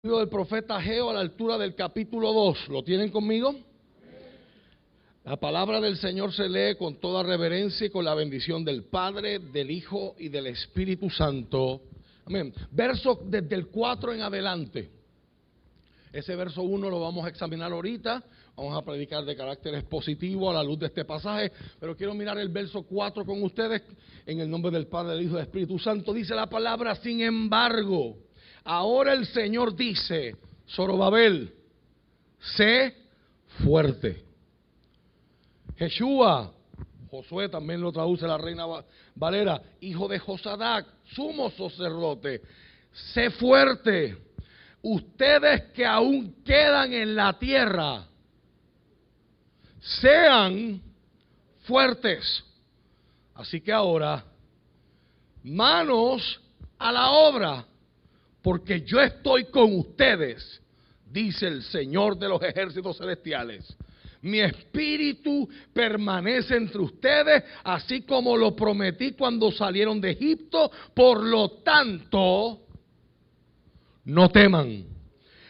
Libro del profeta Ageo a la altura del capítulo 2. ¿Lo tienen conmigo? La palabra del Señor se lee con toda reverencia y con la bendición del Padre, del Hijo y del Espíritu Santo. Amén. Verso desde el 4 en adelante. Ese verso 1 lo vamos a examinar ahorita. Vamos a predicar de carácter expositivo a la luz de este pasaje. Pero quiero mirar el verso 4 con ustedes. En el nombre del Padre, del Hijo y del Espíritu Santo. Dice la palabra: sin embargo, ahora el Señor dice, Zorobabel, sé fuerte. Jeshua, Josué también lo traduce la Reina Valera, hijo de Josadac, sumo sacerdote, sé fuerte. Ustedes que aún quedan en la tierra, sean fuertes. Así que ahora, manos a la obra, porque yo estoy con ustedes, dice el Señor de los ejércitos celestiales. Mi espíritu permanece entre ustedes, así como lo prometí cuando salieron de Egipto. Por lo tanto, no teman.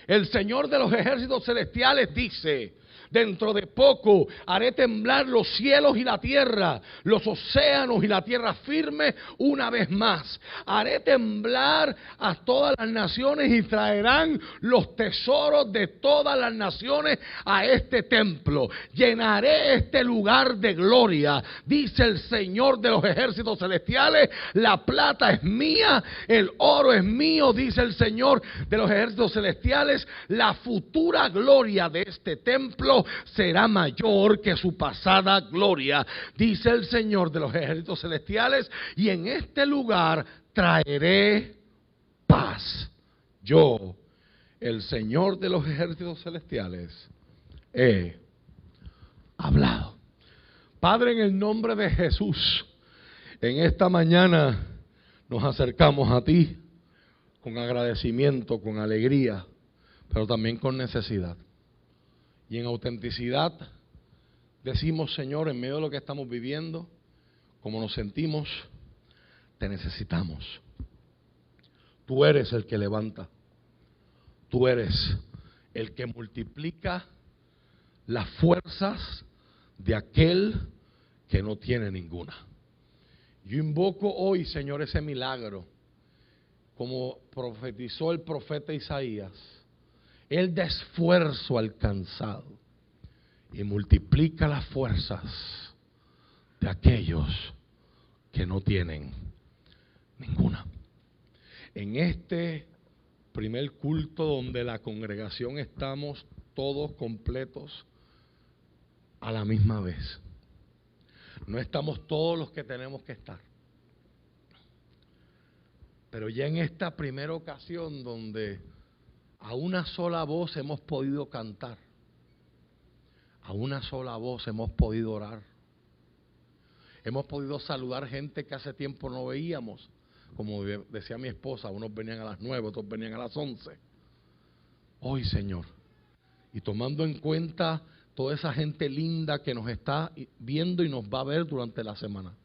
El Señor de los ejércitos celestiales dice: dentro de poco haré temblar los cielos y la tierra, los océanos y la tierra firme una vez más. Haré temblar a todas las naciones y traerán los tesoros de todas las naciones a este templo. Llenaré este lugar de gloria, dice el Señor de los ejércitos celestiales. La plata es mía, el oro es mío, dice el Señor de los ejércitos celestiales. La futura gloria de este templo será mayor que su pasada gloria, dice el Señor de los ejércitos celestiales, y en este lugar traeré paz. Yo, el Señor de los ejércitos celestiales, he hablado. Padre, en el nombre de Jesús, en esta mañana nos acercamos a ti con agradecimiento, con alegría, pero también con necesidad. Y en autenticidad decimos: Señor, en medio de lo que estamos viviendo, como nos sentimos, te necesitamos. Tú eres el que levanta. Tú eres el que multiplica las fuerzas de aquel que no tiene ninguna. Yo invoco hoy, Señor, ese milagro, como profetizó el profeta Isaías. Él da esfuerzo al cansado y multiplica las fuerzas de aquellos que no tienen ninguna. En este primer culto donde la congregación estamos todos completos a la misma vez. No estamos todos los que tenemos que estar. Pero ya en esta primera ocasión donde a una sola voz hemos podido cantar, a una sola voz hemos podido orar, hemos podido saludar gente que hace tiempo no veíamos. Como decía mi esposa, unos venían a las 9, otros venían a las 11. Hoy, Señor, y tomando en cuenta toda esa gente linda que nos está viendo y nos va a ver durante la semana,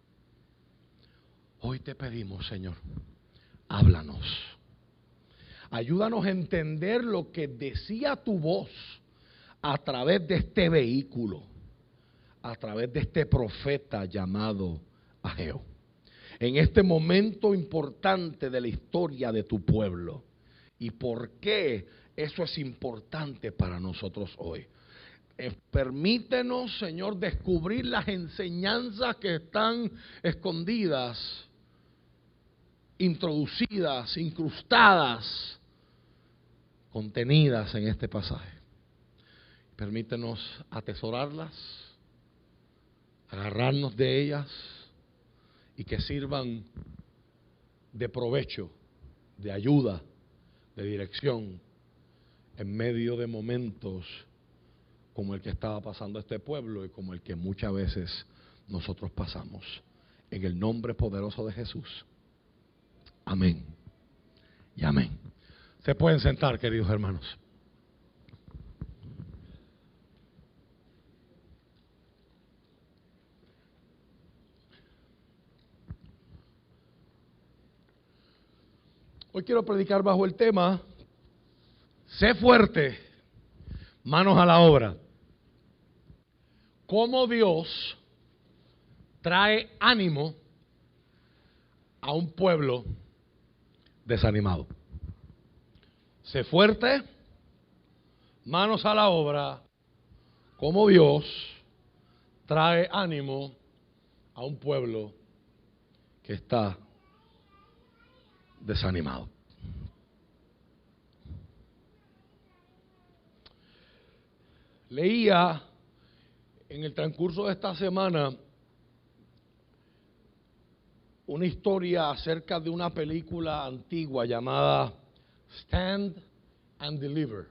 hoy te pedimos, Señor, háblanos. Ayúdanos a entender lo que decía tu voz a través de este vehículo, a través de este profeta llamado Ageo. En este momento importante de la historia de tu pueblo. ¿Y por qué eso es importante para nosotros hoy? Permítenos, Señor, descubrir las enseñanzas que están escondidas, introducidas, incrustadas, contenidas en este pasaje. Permítenos atesorarlas, agarrarnos de ellas y que sirvan de provecho, de ayuda, de dirección en medio de momentos como el que estaba pasando este pueblo y como el que muchas veces nosotros pasamos. En el nombre poderoso de Jesús. Amén y amén. Se pueden sentar, queridos hermanos. Hoy quiero predicar bajo el tema: sé fuerte, manos a la obra. Cómo Dios trae ánimo a un pueblo desanimado. Sé fuerte, manos a la obra. Cómo Dios trae ánimo a un pueblo que está desanimado. Leía en el transcurso de esta semana una historia acerca de una película antigua llamada Stand and Deliver.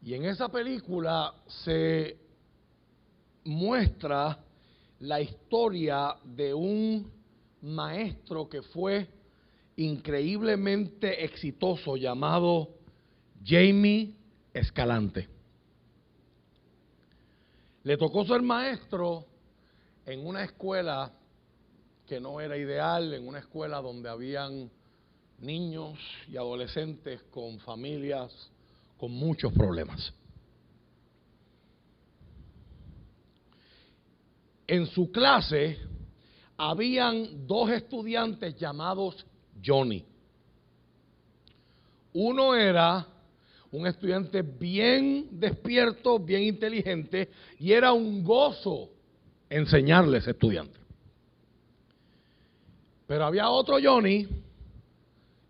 Y en esa película se muestra la historia de un maestro que fue increíblemente exitoso llamado Jamie Escalante. Le tocó ser maestro en una escuela que no era ideal, en una escuela donde habían niños y adolescentes con familias con muchos problemas. En su clase habían dos estudiantes llamados Johnny. Uno era un estudiante bien despierto, bien inteligente, y era un gozo enseñarle a ese estudiante. Pero había otro Johnny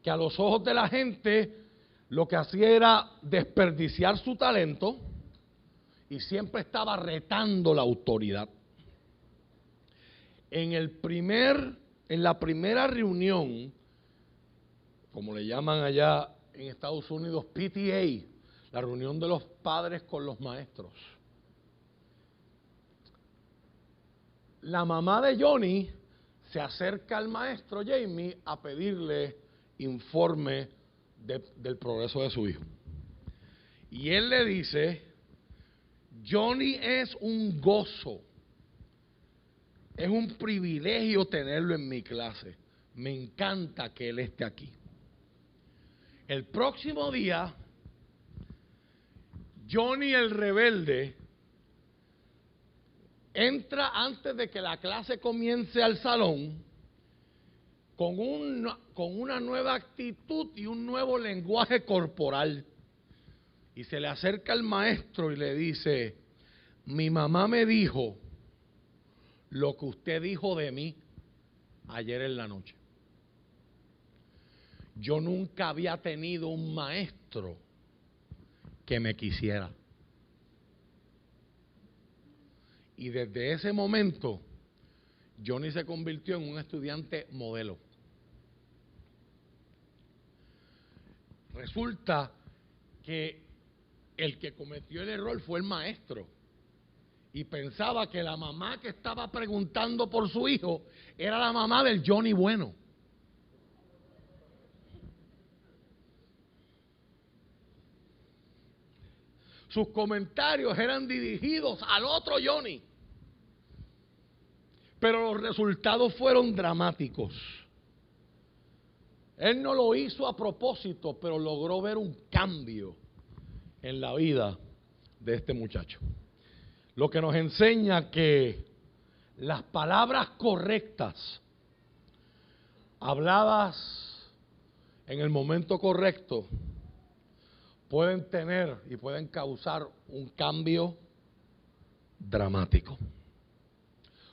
que a los ojos de la gente lo que hacía era desperdiciar su talento y siempre estaba retando la autoridad. En la primera reunión, como le llaman allá en Estados Unidos, PTA, la reunión de los padres con los maestros, la mamá de Johnny se acerca al maestro Jamie a pedirle informe del progreso de su hijo. Y él le dice: Johnny es un gozo, es un privilegio tenerlo en mi clase. Me encanta que él esté aquí. El próximo día, Johnny el rebelde entra antes de que la clase comience al salón con una nueva actitud y un nuevo lenguaje corporal. Y se le acerca al maestro y le dice: mi mamá me dijo lo que usted dijo de mí ayer en la noche. Yo nunca había tenido un maestro que me quisiera. Y desde ese momento, Johnny se convirtió en un estudiante modelo. Resulta que el que cometió el error fue el maestro. Y pensaba que la mamá que estaba preguntando por su hijo era la mamá del Johnny bueno. Sus comentarios eran dirigidos al otro Johnny. Pero los resultados fueron dramáticos. Él no lo hizo a propósito, pero logró ver un cambio en la vida de este muchacho. Lo que nos enseña que las palabras correctas, habladas en el momento correcto, pueden tener y pueden causar un cambio dramático.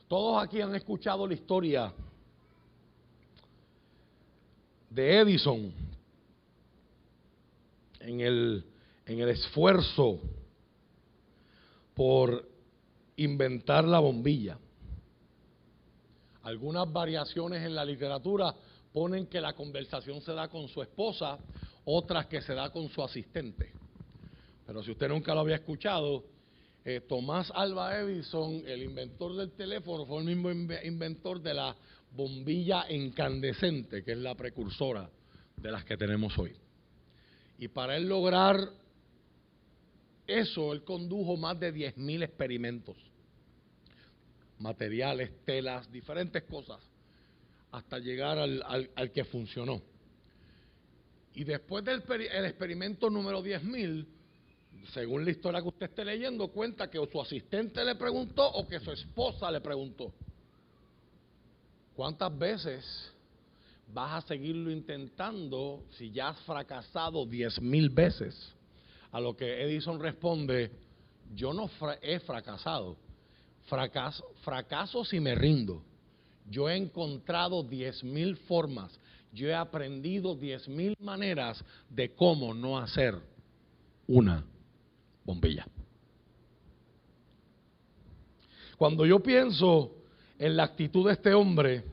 Todos aquí han escuchado la historia de Edison en el esfuerzo por inventar la bombilla. Algunas variaciones en la literatura ponen que la conversación se da con su esposa, otras que se da con su asistente. Pero si usted nunca lo había escuchado, Thomas Alva Edison, el inventor del teléfono, fue el mismo inventor de la bombilla incandescente, que es la precursora de las que tenemos hoy. Y para él lograr eso, él condujo más de 10,000 experimentos, materiales, telas, diferentes cosas, hasta llegar al que funcionó. Y después del el experimento número 10.000, según la historia que usted esté leyendo, cuenta que o su asistente le preguntó o que su esposa le preguntó: ¿cuántas veces vas a seguirlo intentando si ya has fracasado 10.000 veces? A lo que Edison responde: yo no he fracasado, fracaso si me rindo. Yo he encontrado 10.000 formas, yo he aprendido 10.000 maneras de cómo no hacer una bombilla. Cuando yo pienso en la actitud de este hombre,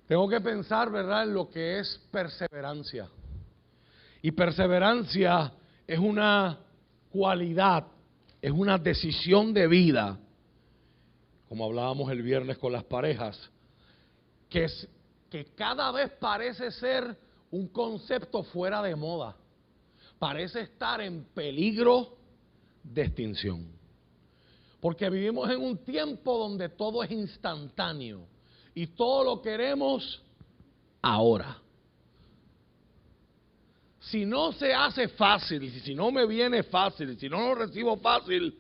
tengo que pensar, ¿verdad?, en lo que es perseverancia. Y perseverancia es una cualidad, es una decisión de vida, como hablábamos el viernes con las parejas, que cada vez parece ser un concepto fuera de moda, parece estar en peligro de extinción. Porque vivimos en un tiempo donde todo es instantáneo y todo lo queremos ahora. Si no se hace fácil, si no me viene fácil, si no lo recibo fácil,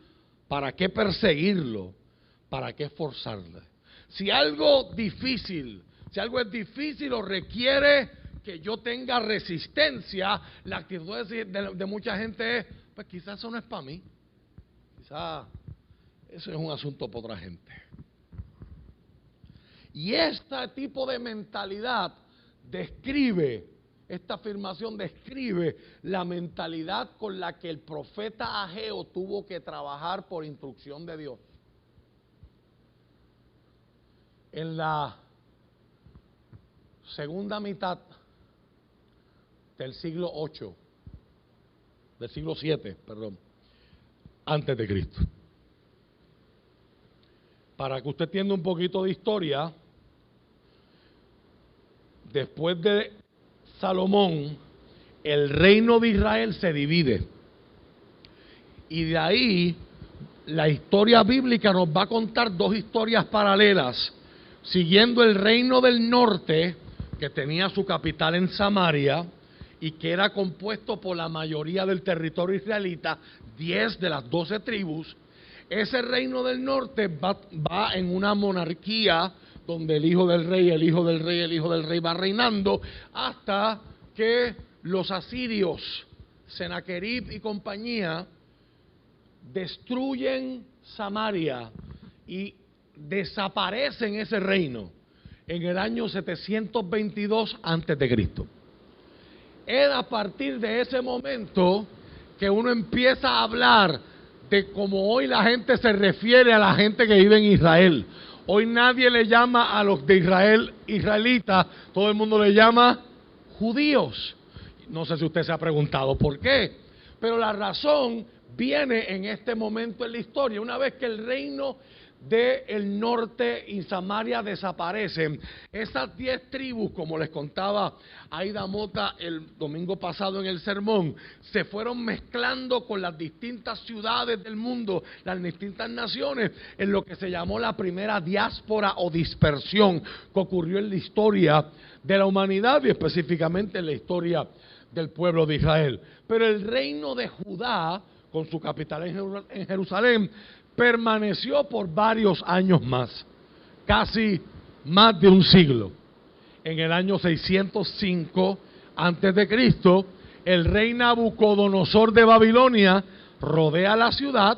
¿para qué perseguirlo? ¿Para qué esforzarle? Si algo es difícil o requiere que yo tenga resistencia, la actitud de mucha gente es: pues quizás eso no es para mí. Quizás eso es un asunto para otra gente. Y este tipo de mentalidad esta afirmación describe la mentalidad con la que el profeta Ageo tuvo que trabajar por instrucción de Dios. En la segunda mitad del siglo 7, antes de Cristo. Para que usted entienda un poquito de historia, después de Salomón, el reino de Israel se divide. Y de ahí, la historia bíblica nos va a contar dos historias paralelas, siguiendo el reino del norte, que tenía su capital en Samaria, y que era compuesto por la mayoría del territorio israelita, 10 de las 12 tribus. Ese reino del norte va en una monarquía donde el hijo del rey va reinando, hasta que los asirios, Senaquerib y compañía, destruyen Samaria y desaparecen ese reino en el año 722 antes de Cristo. Es a partir de ese momento que uno empieza a hablar de cómo hoy la gente se refiere a la gente que vive en Israel. Hoy nadie le llama a los de Israel israelitas, todo el mundo le llama judíos. No sé si usted se ha preguntado por qué, pero la razón viene en este momento en la historia. Una vez que el reino del norte y Samaria desaparecen, esas 10 tribus, como les contaba Aida Mota el domingo pasado en el sermón, se fueron mezclando con las distintas ciudades del mundo, las distintas naciones, en lo que se llamó la primera diáspora o dispersión que ocurrió en la historia de la humanidad y específicamente en la historia del pueblo de Israel. Pero el reino de Judá, con su capital en Jerusalén, permaneció por varios años más, casi más de un siglo. En el año 605 antes de Cristo, el rey Nabucodonosor de Babilonia rodea la ciudad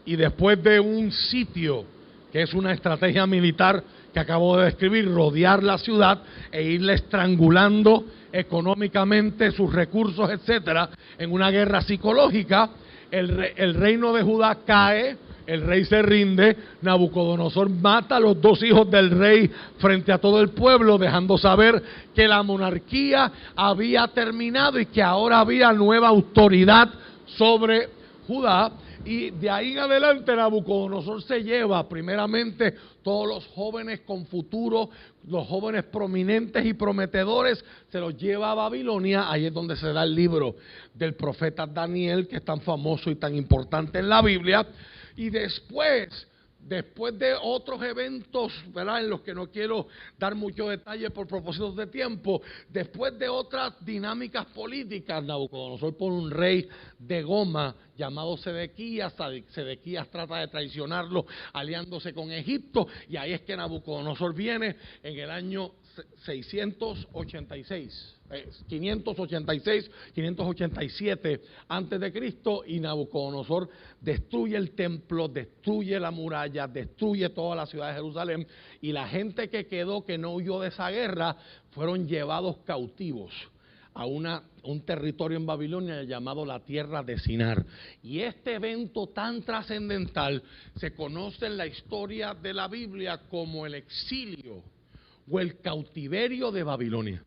y después de un sitio, que es una estrategia militar que acabo de describir, rodear la ciudad e irle estrangulando económicamente sus recursos, etcétera, en una guerra psicológica, el reino de Judá cae. El rey se rinde, Nabucodonosor mata a los 2 hijos del rey frente a todo el pueblo, dejando saber que la monarquía había terminado y que ahora había nueva autoridad sobre Judá. Y de ahí en adelante Nabucodonosor se lleva primeramente todos los jóvenes con futuro, los jóvenes prominentes y prometedores, se los lleva a Babilonia. Ahí es donde se da el libro del profeta Daniel, que es tan famoso y tan importante en la Biblia. Y después después de otros eventos, ¿verdad?, en los que no quiero dar mucho detalle por propósitos de tiempo, después de otras dinámicas políticas, Nabucodonosor pone un rey de goma llamado Sedequías. Sedequías trata de traicionarlo aliándose con Egipto, y ahí es que Nabucodonosor viene en el año 587 antes de Cristo, y Nabucodonosor destruye el templo, destruye la muralla, destruye toda la ciudad de Jerusalén, y la gente que quedó, que no huyó de esa guerra, fueron llevados cautivos a un territorio en Babilonia llamado la tierra de Sinar. Y este evento tan trascendental se conoce en la historia de la Biblia como el exilio o el cautiverio de Babilonia.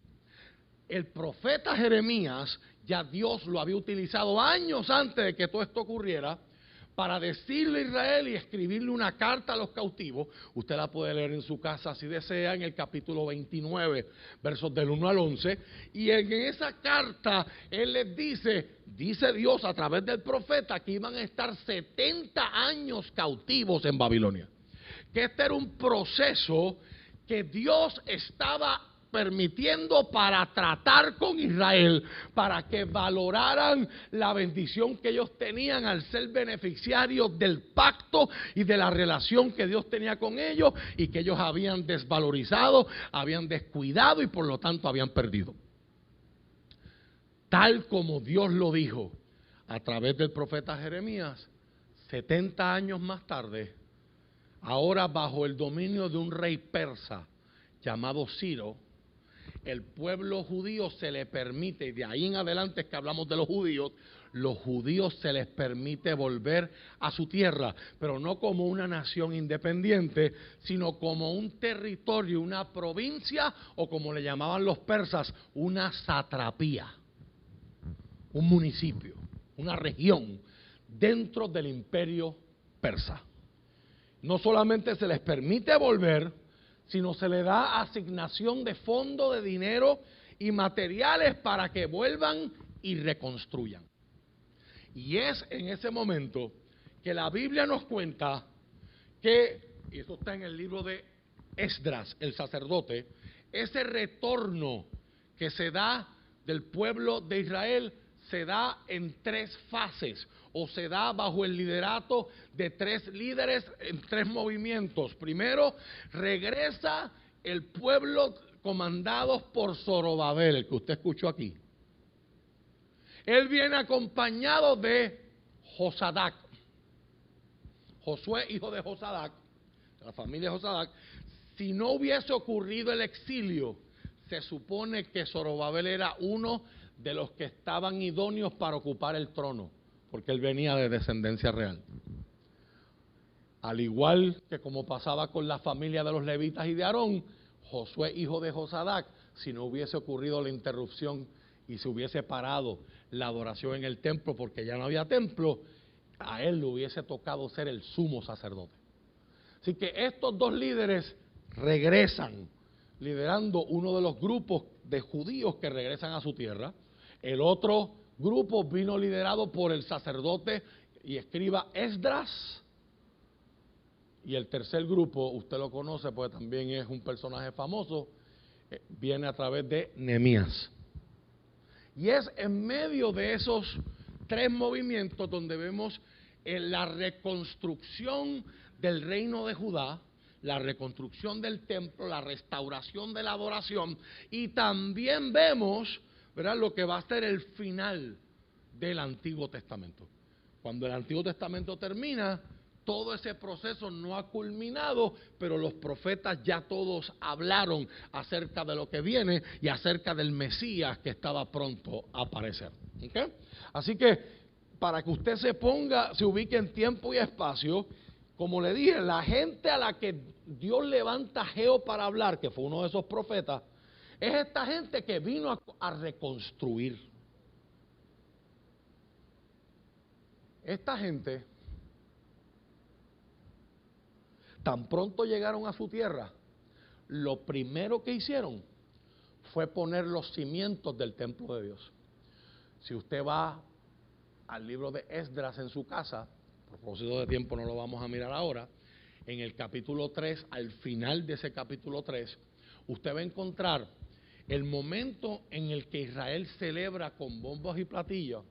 El profeta Jeremías, ya Dios lo había utilizado años antes de que todo esto ocurriera, para decirle a Israel y escribirle una carta a los cautivos. Usted la puede leer en su casa si desea, en el capítulo 29, versos del 1 al 11. Y en esa carta él les dice Dios a través del profeta, que iban a estar 70 años cautivos en Babilonia. Que este era un proceso que Dios estaba permitiendo para tratar con Israel, para que valoraran la bendición que ellos tenían al ser beneficiarios del pacto y de la relación que Dios tenía con ellos, y que ellos habían desvalorizado, habían descuidado y por lo tanto habían perdido. Tal como Dios lo dijo a través del profeta Jeremías, 70 años más tarde, ahora bajo el dominio de un rey persa llamado Ciro, el pueblo judío se le permite, y de ahí en adelante es que hablamos de los judíos se les permite volver a su tierra, pero no como una nación independiente, sino como un territorio, una provincia, o como le llamaban los persas, una satrapía, un municipio, una región dentro del imperio persa. No solamente se les permite volver, sino se le da asignación de fondo de dinero y materiales para que vuelvan y reconstruyan. Y es en ese momento que la Biblia nos cuenta que, y esto está en el libro de Esdras, el sacerdote, ese retorno que se da del pueblo de Israel se da en 3 fases, o se da bajo el liderato de 3 líderes en 3 movimientos. Primero, regresa el pueblo comandados por Zorobabel, el que usted escuchó aquí. Él viene acompañado de Josadac, Josué, hijo de Josadac, de la familia de Josadac. Si no hubiese ocurrido el exilio, se supone que Zorobabel era uno de los que estaban idóneos para ocupar el trono, porque él venía de descendencia real. Al igual que como pasaba con la familia de los levitas y de Aarón, Josué, hijo de Josadac, si no hubiese ocurrido la interrupción y se hubiese parado la adoración en el templo porque ya no había templo, a él le hubiese tocado ser el sumo sacerdote. Así que estos 2 líderes regresan, liderando uno de los grupos de judíos que regresan a su tierra. El otro grupo vino liderado por el sacerdote y escriba Esdras. Y el tercer grupo, usted lo conoce porque también es un personaje famoso, viene a través de Nehemías. Y es en medio de esos 3 movimientos donde vemos la reconstrucción del reino de Judá, la reconstrucción del templo, la restauración de la adoración, y también vemos, ¿verdad?, lo que va a ser el final del Antiguo Testamento. Cuando el Antiguo Testamento termina, todo ese proceso no ha culminado, pero los profetas ya todos hablaron acerca de lo que viene y acerca del Mesías que estaba pronto a aparecer. ¿Okay? Así que, para que usted se ubique en tiempo y espacio, como le dije, la gente a la que Dios levanta a Geo para hablar, que fue uno de esos profetas, es esta gente que vino a reconstruir. Esta gente, tan pronto llegaron a su tierra, lo primero que hicieron fue poner los cimientos del templo de Dios. Si usted va al libro de Esdras en su casa, por propósito de tiempo no lo vamos a mirar ahora, en el capítulo 3, al final de ese capítulo 3, usted va a encontrar el momento en el que Israel celebra con bombos y platillos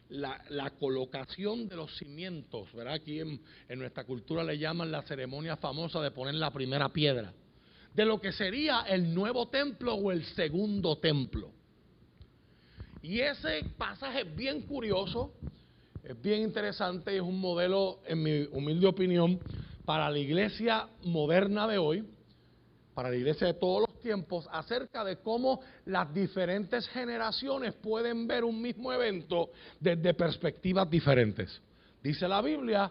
la colocación de los cimientos, ¿verdad? Aquí en nuestra cultura le llaman la ceremonia famosa de poner la primera piedra, de lo que sería el nuevo templo o el segundo templo. Y ese pasaje es bien curioso, es bien interesante y es un modelo, en mi humilde opinión, para la iglesia moderna de hoy, para la iglesia de todos los tiempos, acerca de cómo las diferentes generaciones pueden ver un mismo evento desde perspectivas diferentes. Dice la Biblia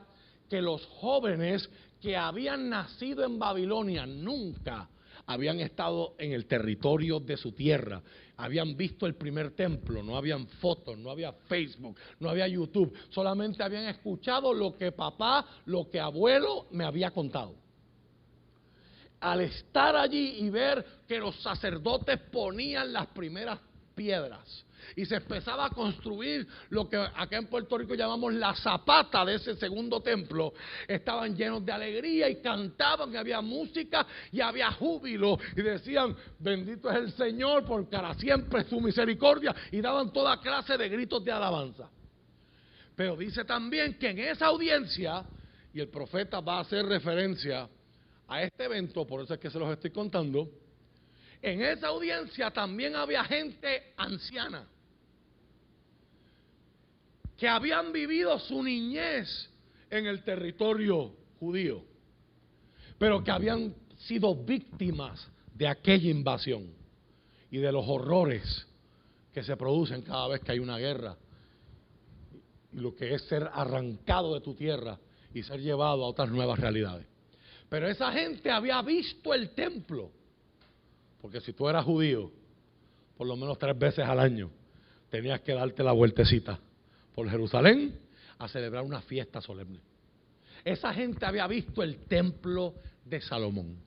que los jóvenes que habían nacido en Babilonia nunca habían estado en el territorio de su tierra, habían visto el primer templo, no habían fotos, no había Facebook, no había YouTube, solamente habían escuchado lo que papá, lo que abuelo me había contado. Al estar allí y ver que los sacerdotes ponían las primeras piedras y se empezaba a construir lo que acá en Puerto Rico llamamos la zapata de ese segundo templo, estaban llenos de alegría y cantaban, y había música y había júbilo y decían: bendito es el Señor porque para siempre es su misericordia, y daban toda clase de gritos de alabanza. Pero dice también que en esa audiencia, y el profeta va a hacer referencia a este evento, por eso es que se los estoy contando, en esa audiencia también había gente anciana que habían vivido su niñez en el territorio judío, pero que habían sido víctimas de aquella invasión y de los horrores que se producen cada vez que hay una guerra, y lo que es ser arrancado de tu tierra y ser llevado a otras nuevas realidades. Pero esa gente había visto el templo, porque si tú eras judío, por lo menos 3 veces al año tenías que darte la vueltecita por Jerusalén a celebrar una fiesta solemne. Esa gente había visto el templo de Salomón.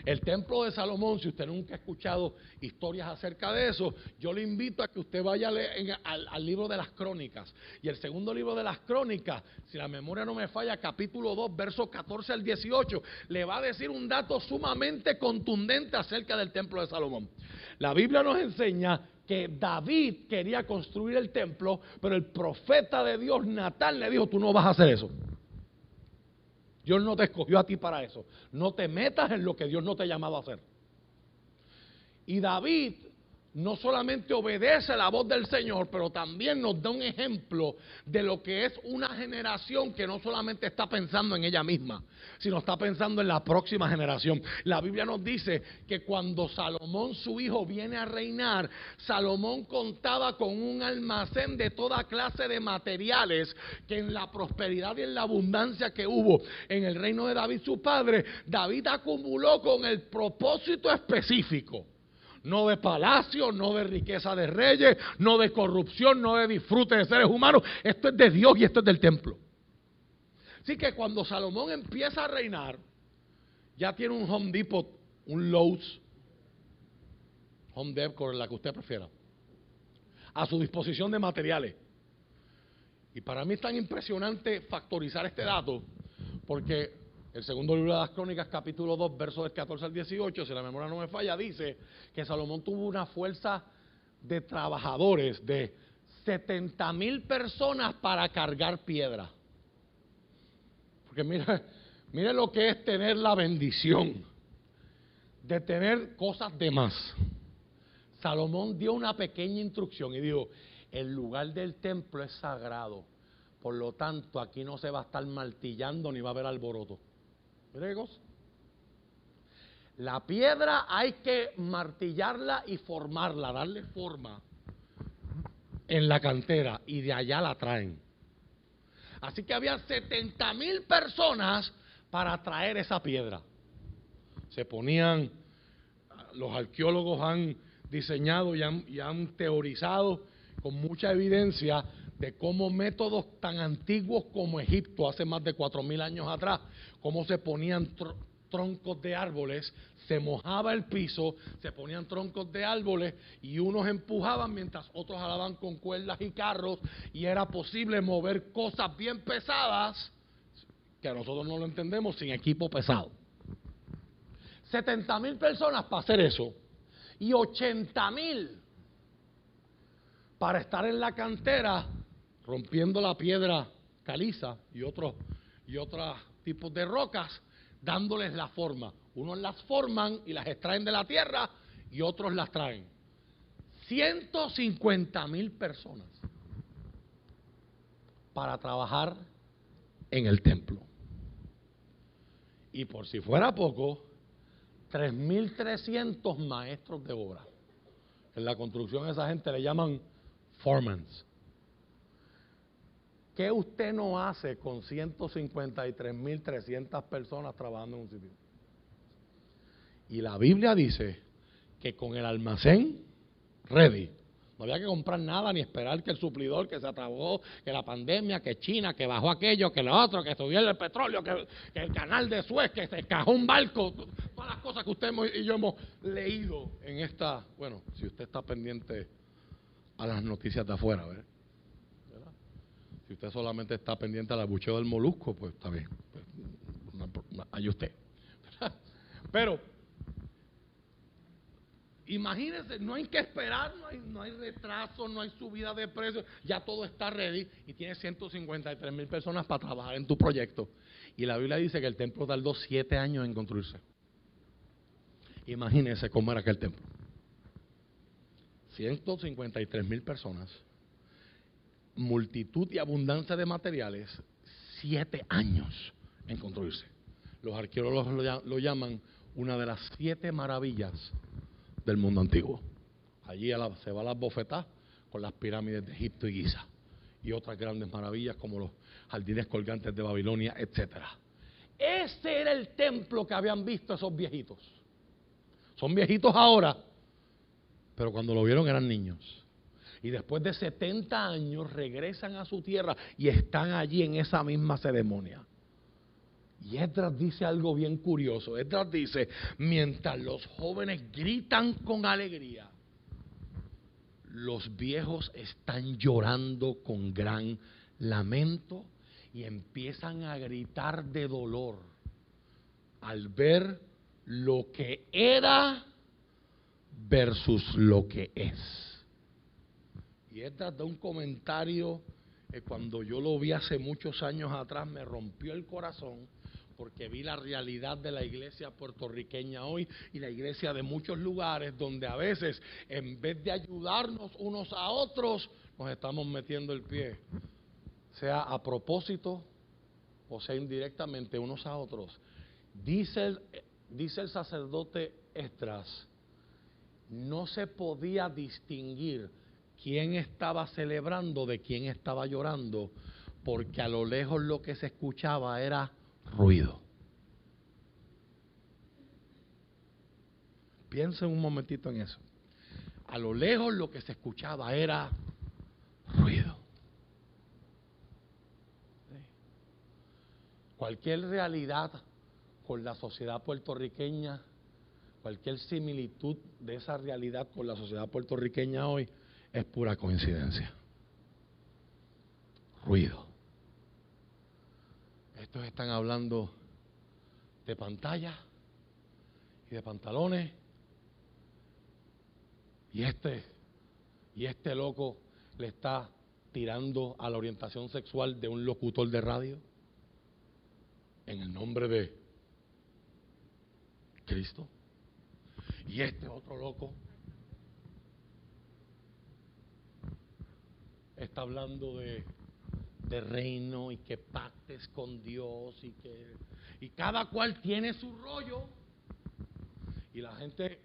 El templo de Salomón, si usted nunca ha escuchado historias acerca de eso, yo le invito a que usted vaya a leer al libro de las Crónicas. Y el segundo libro de las Crónicas, si la memoria no me falla, capítulo 2, versos 14 al 18, le va a decir un dato sumamente contundente acerca del templo de Salomón. La Biblia nos enseña que David quería construir el templo, pero el profeta de Dios, Natán, le dijo: tú no vas a hacer eso. Dios no te escogió a ti para eso. No te metas en lo que Dios no te ha llamado a hacer. Y David no solamente obedece la voz del Señor, pero también nos da un ejemplo de lo que es una generación que no solamente está pensando en ella misma, sino está pensando en la próxima generación. La Biblia nos dice que cuando Salomón, su hijo, viene a reinar, Salomón contaba con un almacén de toda clase de materiales que en la prosperidad y en la abundancia que hubo en el reino de David, su padre, David acumuló con el propósito específico. No de palacio, no de riqueza de reyes, no de corrupción, no de disfrute de seres humanos. Esto es de Dios y esto es del templo. Así que cuando Salomón empieza a reinar, ya tiene un Home Depot, un Lowe's, Home Depot, la que usted prefiera, a su disposición de materiales. Y para mí es tan impresionante factorizar este dato, porque el segundo libro de las Crónicas, capítulo 2, versos del 14 al 18, si la memoria no me falla, dice que Salomón tuvo una fuerza de trabajadores de 70,000 personas para cargar piedra. Porque mire lo que es tener la bendición de tener cosas de más. Salomón dio una pequeña instrucción y dijo: el lugar del templo es sagrado, por lo tanto aquí no se va a estar martillando ni va a haber alboroto. Mire qué cosa. La piedra hay que martillarla y formarla, darle forma en la cantera, y de allá la traen. Así que había 70,000 personas para traer esa piedra. Se ponían, los arqueólogos han diseñado y han teorizado con mucha evidencia de cómo métodos tan antiguos como Egipto, hace más de 4,000 años atrás, cómo se ponían troncos de árboles, se mojaba el piso, se ponían troncos de árboles y unos empujaban mientras otros jalaban con cuerdas y carros, y era posible mover cosas bien pesadas que a nosotros no lo entendemos, sin equipo pesado. 70,000 personas para hacer eso. Y 80,000 para estar en la cantera rompiendo la piedra caliza y otros tipos de rocas, dándoles la forma. Unos las forman y las extraen de la tierra y otros las traen. 150,000 personas para trabajar en el templo. Y por si fuera poco, 3,300 maestros de obra. En la construcción a esa gente le llaman foremans. ¿Qué usted no hace con 153,300 personas trabajando en un sitio? Y la Biblia dice que con el almacén ready, no había que comprar nada ni esperar que el suplidor, que se atragó, que la pandemia, que China, que bajó aquello, que lo otro, que subió el petróleo, que el canal de Suez, que se cajó un barco, todas las cosas que usted y yo hemos leído en esta, bueno, si usted está pendiente a las noticias de afuera, ¿verdad? Si usted solamente está pendiente al abucheo del molusco, pues está bien, pues, ahí usted. Pero imagínense, no hay que esperar, no hay retraso, no hay subida de precios, ya todo está ready y tienes 153,000 personas para trabajar en tu proyecto. Y la Biblia dice que el templo tardó 7 años en construirse. Imagínense cómo era aquel templo. 153,000 personas, multitud y abundancia de materiales, 7 años en construirse. Los arqueólogos lo llaman una de las 7 maravillas del mundo antiguo. Allí se va a las bofetadas con las pirámides de Egipto y Giza y otras grandes maravillas como los jardines colgantes de Babilonia, etcétera. Ese era el templo que habían visto esos viejitos. Son viejitos ahora, pero cuando lo vieron eran niños. Y después de 70 años regresan a su tierra y están allí en esa misma ceremonia. Y Esdras dice algo bien curioso. Esdras dice, mientras los jóvenes gritan con alegría, los viejos están llorando con gran lamento y empiezan a gritar de dolor al ver lo que era versus lo que es. Y Esdras da un comentario que cuando yo lo vi hace muchos años atrás me rompió el corazón, porque vi la realidad de la iglesia puertorriqueña hoy y la iglesia de muchos lugares donde a veces en vez de ayudarnos unos a otros nos estamos metiendo el pie, sea a propósito o sea indirectamente unos a otros. Dice el sacerdote Esdras, no se podía distinguir quién estaba celebrando de quién estaba llorando, porque a lo lejos lo que se escuchaba era ruido. Piensen un momentito en eso. A lo lejos lo que se escuchaba era ruido. Cualquier realidad con la sociedad puertorriqueña, cualquier similitud de esa realidad con la sociedad puertorriqueña hoy es pura coincidencia. Ruido. Estos están hablando de pantalla y de pantalones y este loco le está tirando a la orientación sexual de un locutor de radio en el nombre de Cristo. Y este otro loco está hablando de reino y que pactes con Dios y cada cual tiene su rollo. Y la gente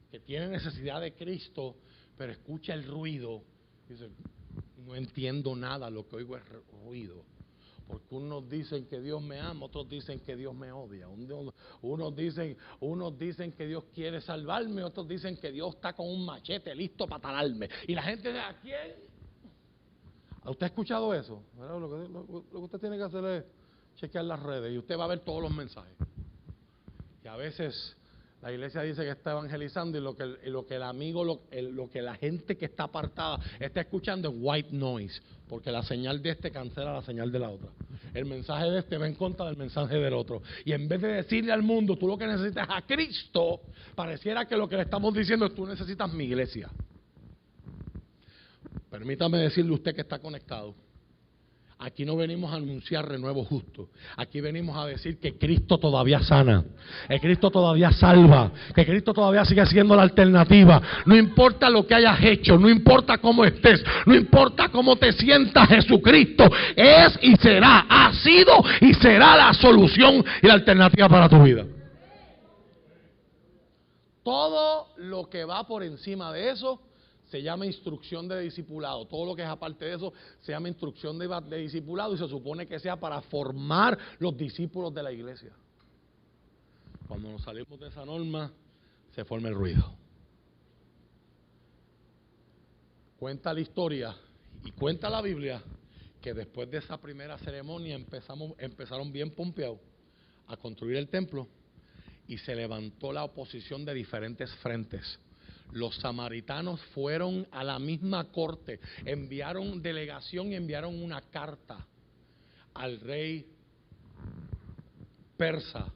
que tiene necesidad de Cristo pero escucha el ruido dice, no entiendo nada, lo que oigo es ruido. Porque unos dicen que Dios me ama, otros dicen que Dios me odia. Unos dicen que Dios quiere salvarme, otros dicen que Dios está con un machete listo para talarme. Y la gente dice, ¿a quién? ¿Usted ha escuchado eso? Lo que usted tiene que hacer es chequear las redes y usted va a ver todos los mensajes. Y a veces La iglesia dice que está evangelizando y lo que el amigo, lo que la gente que está apartada está escuchando es white noise, porque la señal de este cancela la señal de la otra. El mensaje de este va en contra del mensaje del otro. Y en vez de decirle al mundo, tú lo que necesitas es a Cristo, pareciera que lo que le estamos diciendo es, tú necesitas mi iglesia. Permítame decirle a usted que está conectado. Aquí no venimos a anunciar renuevo justo. Aquí venimos a decir que Cristo todavía sana, que Cristo todavía salva, que Cristo todavía sigue siendo la alternativa. No importa lo que hayas hecho, no importa cómo estés, no importa cómo te sientas, Jesucristo es y será, ha sido y será la solución y la alternativa para tu vida. Todo lo que va por encima de eso se llama instrucción de discipulado. Todo lo que es aparte de eso se llama instrucción de discipulado y se supone que sea para formar los discípulos de la iglesia. Cuando nos salimos de esa norma, se forma el ruido. Cuenta la historia y cuenta la Biblia que después de esa primera ceremonia empezaron bien pompeados a construir el templo y se levantó la oposición de diferentes frentes. Los samaritanos fueron a la misma corte, enviaron delegación y enviaron una carta al rey persa.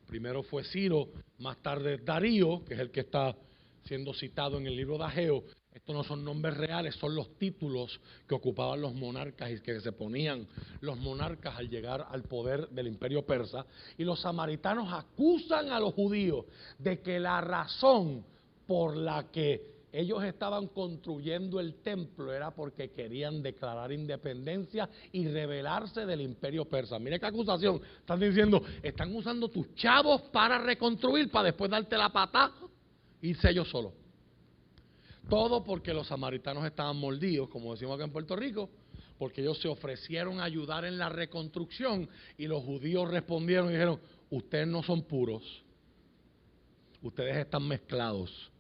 Primero fue Ciro, más tarde Darío, que es el que está siendo citado en el libro de Ageo. Estos no son nombres reales, son los títulos que ocupaban los monarcas y que se ponían los monarcas al llegar al poder del imperio persa. Y los samaritanos acusan a los judíos de que la razón por la que ellos estaban construyendo el templo era porque querían declarar independencia y rebelarse del imperio persa. Mire qué acusación. Están diciendo, están usando tus chavos para reconstruir, para después darte la patada e irse ellos solos. Todo porque los samaritanos estaban mordidos, como decimos acá en Puerto Rico, porque ellos se ofrecieron a ayudar en la reconstrucción y los judíos respondieron y dijeron, ustedes no son puros, ustedes están mezclados.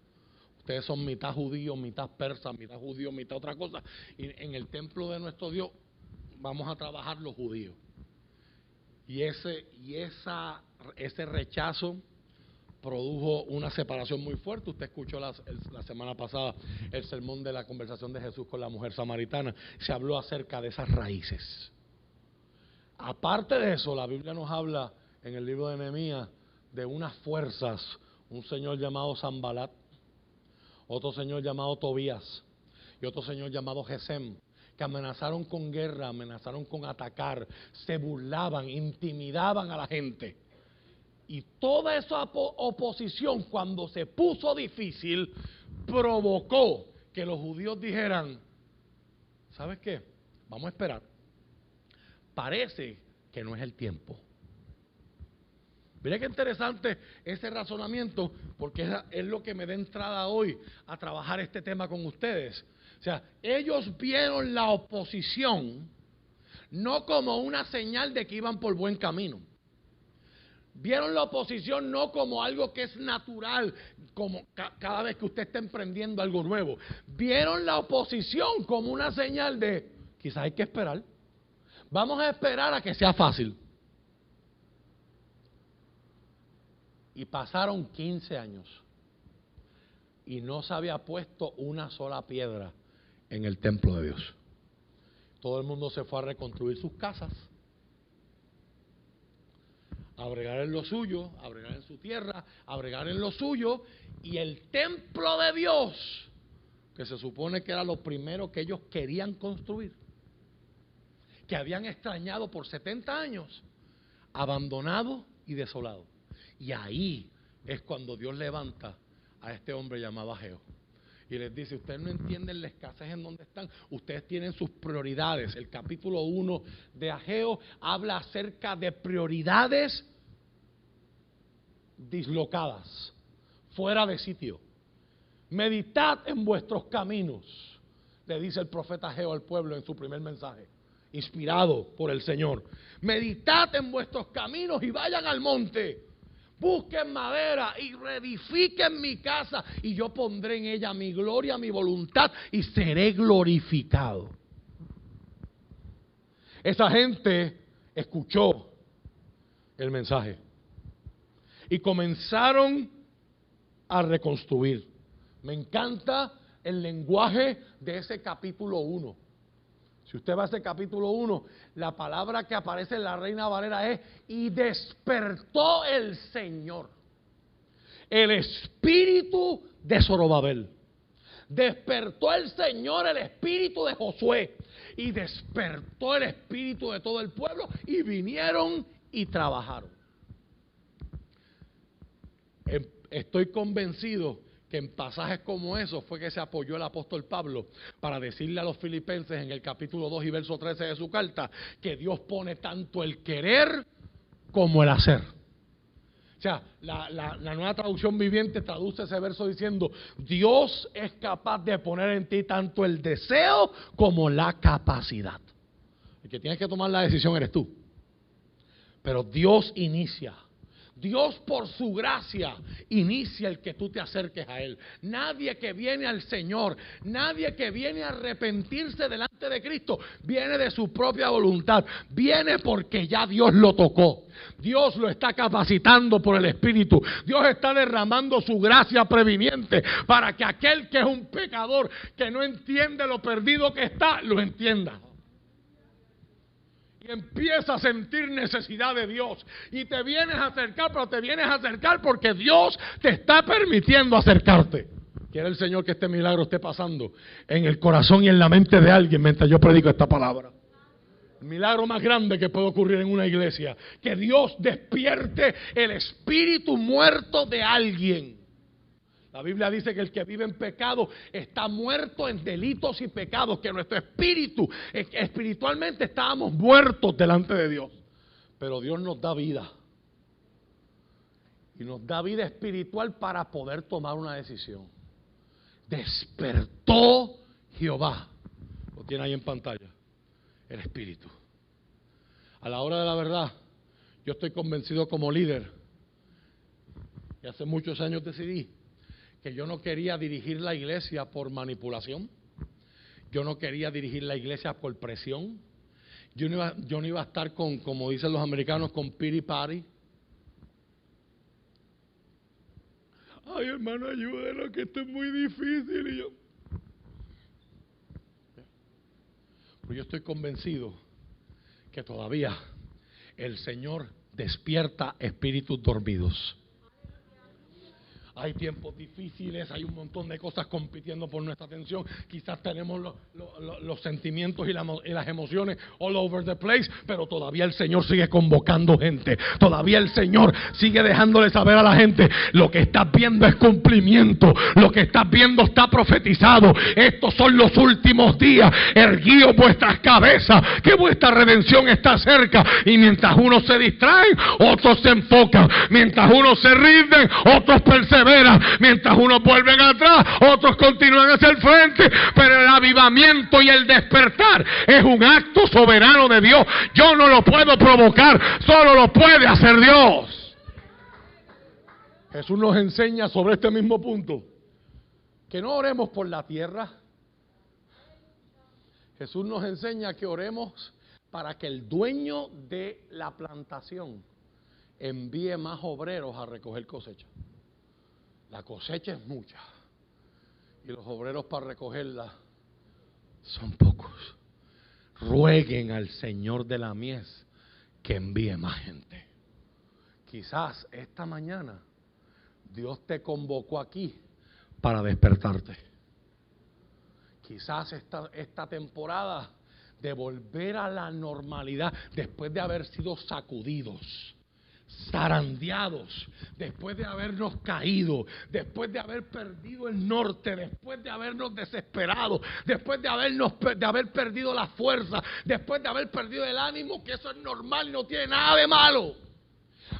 Ustedes son mitad judíos, mitad persa, mitad judío, mitad otra cosa. Y en el templo de nuestro Dios vamos a trabajar los judíos. Y ese rechazo produjo una separación muy fuerte. Usted escuchó la semana pasada el sermón de la conversación de Jesús con la mujer samaritana. Se habló acerca de esas raíces. Aparte de eso, la Biblia nos habla en el libro de Nehemías de unas fuerzas, un señor llamado Sanbalat, otro señor llamado Tobías y otro señor llamado Gesem, que amenazaron con guerra, amenazaron con atacar, se burlaban, intimidaban a la gente. Y toda esa oposición, cuando se puso difícil, provocó que los judíos dijeran, ¿sabes qué? Vamos a esperar. Parece que no es el tiempo. Mira qué interesante ese razonamiento, porque es lo que me da entrada hoy a trabajar este tema con ustedes. O sea, ellos vieron la oposición no como una señal de que iban por buen camino. Vieron la oposición no como algo que es natural, como cada vez que usted está emprendiendo algo nuevo. Vieron la oposición como una señal de, quizás hay que esperar. Vamos a esperar a que sea fácil. Y pasaron 15 años y no se había puesto una sola piedra en el templo de Dios. Todo el mundo se fue a reconstruir sus casas, a bregar en lo suyo, a bregar en su tierra, a bregar en lo suyo, y el templo de Dios, que se supone que era lo primero que ellos querían construir, que habían extrañado por 70 años, abandonado y desolado. Y ahí es cuando Dios levanta a este hombre llamado Ageo y les dice, ustedes no entienden la escasez en donde están, ustedes tienen sus prioridades. El capítulo 1 de Ageo habla acerca de prioridades dislocadas, fuera de sitio. Meditad en vuestros caminos, le dice el profeta Ageo al pueblo en su primer mensaje, inspirado por el Señor. Meditad en vuestros caminos y vayan al monte. Busquen madera y reedifiquen mi casa y yo pondré en ella mi gloria, mi voluntad y seré glorificado. Esa gente escuchó el mensaje y comenzaron a reconstruir. Me encanta el lenguaje de ese capítulo 1. Si usted va a ese capítulo 1, la palabra que aparece en la Reina Valera es: y despertó el Señor el espíritu de Zorobabel. Despertó el Señor el espíritu de Josué. Y despertó el espíritu de todo el pueblo. Y vinieron y trabajaron. Estoy convencido que en pasajes como esos fue que se apoyó el apóstol Pablo para decirle a los filipenses en el capítulo 2 y verso 13 de su carta que Dios pone tanto el querer como el hacer. O sea, la Nueva Traducción Viviente traduce ese verso diciendo: Dios es capaz de poner en ti tanto el deseo como la capacidad. El que tienes que tomar la decisión eres tú. Pero Dios inicia. Dios, por su gracia, inicia el que tú te acerques a Él. Nadie que viene al Señor, nadie que viene a arrepentirse delante de Cristo, viene de su propia voluntad. Viene porque ya Dios lo tocó. Dios lo está capacitando por el Espíritu. Dios está derramando su gracia previniente para que aquel que es un pecador, que no entiende lo perdido que está, lo entienda. Y empieza a sentir necesidad de Dios. Y te vienes a acercar, pero te vienes a acercar porque Dios te está permitiendo acercarte. Quiere el Señor que este milagro esté pasando en el corazón y en la mente de alguien mientras yo predico esta palabra. El milagro más grande que puede ocurrir en una iglesia: que Dios despierte el espíritu muerto de alguien. La Biblia dice que el que vive en pecado está muerto en delitos y pecados, que nuestro espíritu, espiritualmente estábamos muertos delante de Dios. Pero Dios nos da vida. Y nos da vida espiritual para poder tomar una decisión. Despertó Jehová. Lo tiene ahí en pantalla. El espíritu. A la hora de la verdad, yo estoy convencido como líder, y hace muchos años decidí que yo no quería dirigir la iglesia por manipulación. Yo no quería dirigir la iglesia por presión. Yo no iba a estar con, como dicen los americanos, con pity party. Ay, hermano, ayúdenos, que esto es muy difícil. Y pero yo estoy convencido que todavía el Señor despierta espíritus dormidos. Hay tiempos difíciles, hay un montón de cosas compitiendo por nuestra atención. Quizás tenemos los sentimientos y las emociones all over the place, pero todavía el Señor sigue convocando gente. Todavía el Señor sigue dejándole saber a la gente: lo que estás viendo es cumplimiento, lo que estás viendo está profetizado. Estos son los últimos días. Erguíos vuestras cabezas, que vuestra redención está cerca. Y mientras unos se distraen, otros se enfocan. Mientras unos se rinden, otros perseveran. Mientras unos vuelven atrás, otros continúan hacia el frente. Pero el avivamiento y el despertar es un acto soberano de Dios. Yo no lo puedo provocar, solo lo puede hacer Dios. Jesús nos enseña sobre este mismo punto que no oremos por la tierra. Jesús nos enseña que oremos para que el dueño de la plantación envíe más obreros a recoger cosecha. La cosecha es mucha y los obreros para recogerla son pocos. Rueguen al Señor de la mies que envíe más gente. Quizás esta mañana Dios te convocó aquí para despertarte. Quizás esta temporada de volver a la normalidad después de haber sido sacudidos, zarandeados, después de habernos caído, después de haber perdido el norte, después de habernos desesperado, después de haber perdido la fuerza, después de haber perdido el ánimo, que eso es normal y no tiene nada de malo.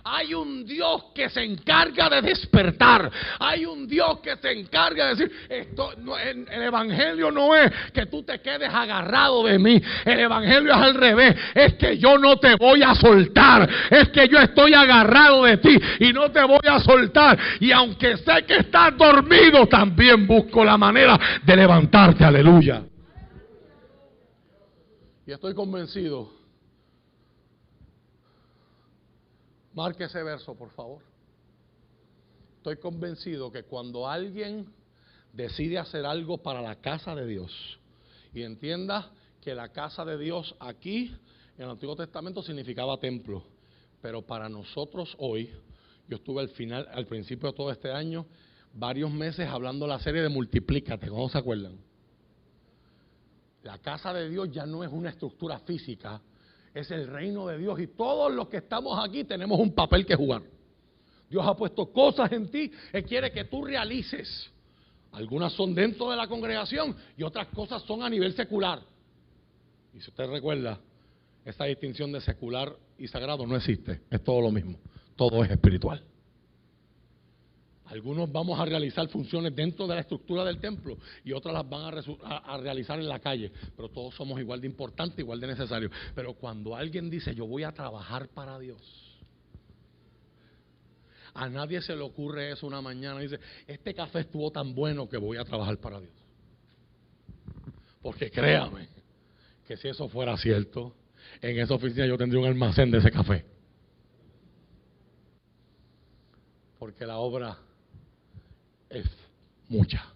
Hay un Dios que se encarga de despertar. Hay un Dios que se encarga de decir: el evangelio no es que tú te quedes agarrado de mí. El evangelio es al revés. Es que yo no te voy a soltar. Es que yo estoy agarrado de ti y no te voy a soltar. Y aunque sé que estás dormido, también busco la manera de levantarte. Aleluya. Y estoy convencido. Marque ese verso, por favor. Estoy convencido que cuando alguien decide hacer algo para la casa de Dios, y entienda que la casa de Dios aquí en el Antiguo Testamento significaba templo, pero para nosotros hoy, yo estuve al principio de todo este año, varios meses hablando de la serie de Multiplícate, ¿cómo se acuerdan? La casa de Dios ya no es una estructura física, es el reino de Dios, y todos los que estamos aquí tenemos un papel que jugar. Dios ha puesto cosas en ti que quiere que tú realices. Algunas son dentro de la congregación y otras cosas son a nivel secular. Y si usted recuerda, esa distinción de secular y sagrado no existe, es todo lo mismo, todo es espiritual. Algunos vamos a realizar funciones dentro de la estructura del templo y otras las van a realizar en la calle, pero todos somos igual de importantes, igual de necesarios. Pero cuando alguien dice yo voy a trabajar para Dios, a nadie se le ocurre eso una mañana y dice este café estuvo tan bueno que voy a trabajar para Dios. Porque créame que si eso fuera cierto, en esa oficina yo tendría un almacén de ese café. Porque la obra es mucha,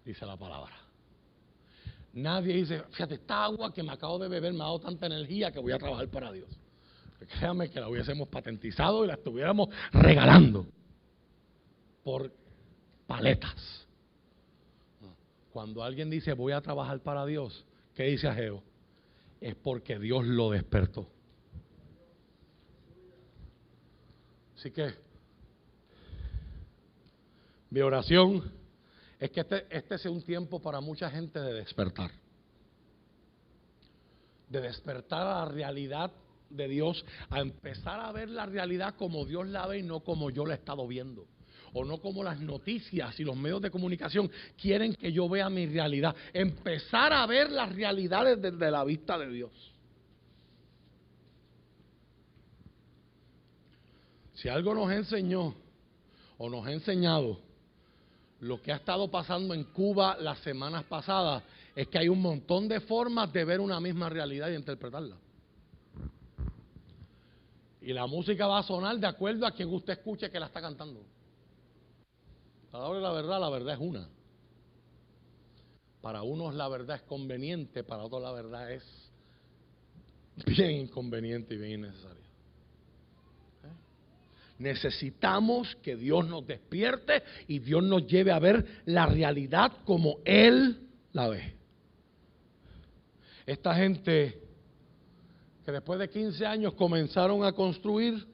dice la palabra. Nadie dice, fíjate, esta agua que me acabo de beber me ha dado tanta energía que voy a trabajar para Dios. Créame que la hubiésemos patentizado y la estuviéramos regalando por paletas. Cuando alguien dice voy a trabajar para Dios, ¿qué dice Ageo? Es porque Dios lo despertó. Así que mi oración es que este sea un tiempo para mucha gente de despertar. De despertar a la realidad de Dios, a empezar a ver la realidad como Dios la ve y no como yo la he estado viendo. O no como las noticias y los medios de comunicación quieren que yo vea mi realidad. Empezar a ver las realidades desde la vista de Dios. Si algo nos enseñó o nos ha enseñado lo que ha estado pasando en Cuba las semanas pasadas, es que hay un montón de formas de ver una misma realidad y interpretarla. Y la música va a sonar de acuerdo a quien usted escuche que la está cantando. Ahora la verdad es una. Para unos la verdad es conveniente, para otros la verdad es bien inconveniente y bien innecesaria. Necesitamos que Dios nos despierte y Dios nos lleve a ver la realidad como Él la ve. Esta gente que después de 15 años comenzaron a construir,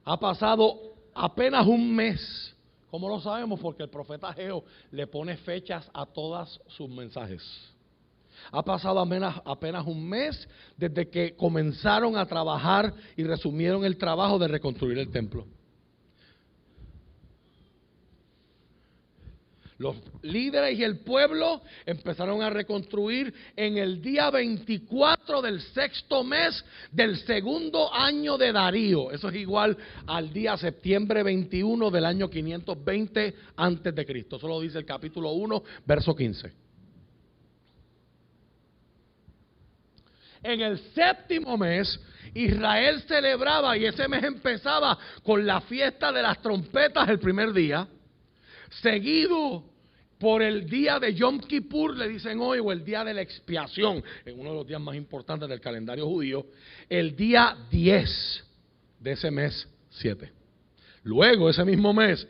ha pasado apenas un mes. ¿Cómo lo sabemos? Porque el profeta Ageo le pone fechas a todos sus mensajes. Ha pasado apenas un mes desde que comenzaron a trabajar y resumieron el trabajo de reconstruir el templo. Los líderes y el pueblo empezaron a reconstruir en el día 24 del sexto mes del segundo año de Darío. Eso es igual al día septiembre 21 del año 520 antes de Cristo. Eso lo dice el capítulo 1, verso 15. En el séptimo mes, Israel celebraba, y ese mes empezaba con la fiesta de las trompetas el primer día, seguido por el día de Yom Kippur, le dicen hoy, o el día de la expiación, en uno de los días más importantes del calendario judío, el día 10 de ese mes 7. Luego, ese mismo mes,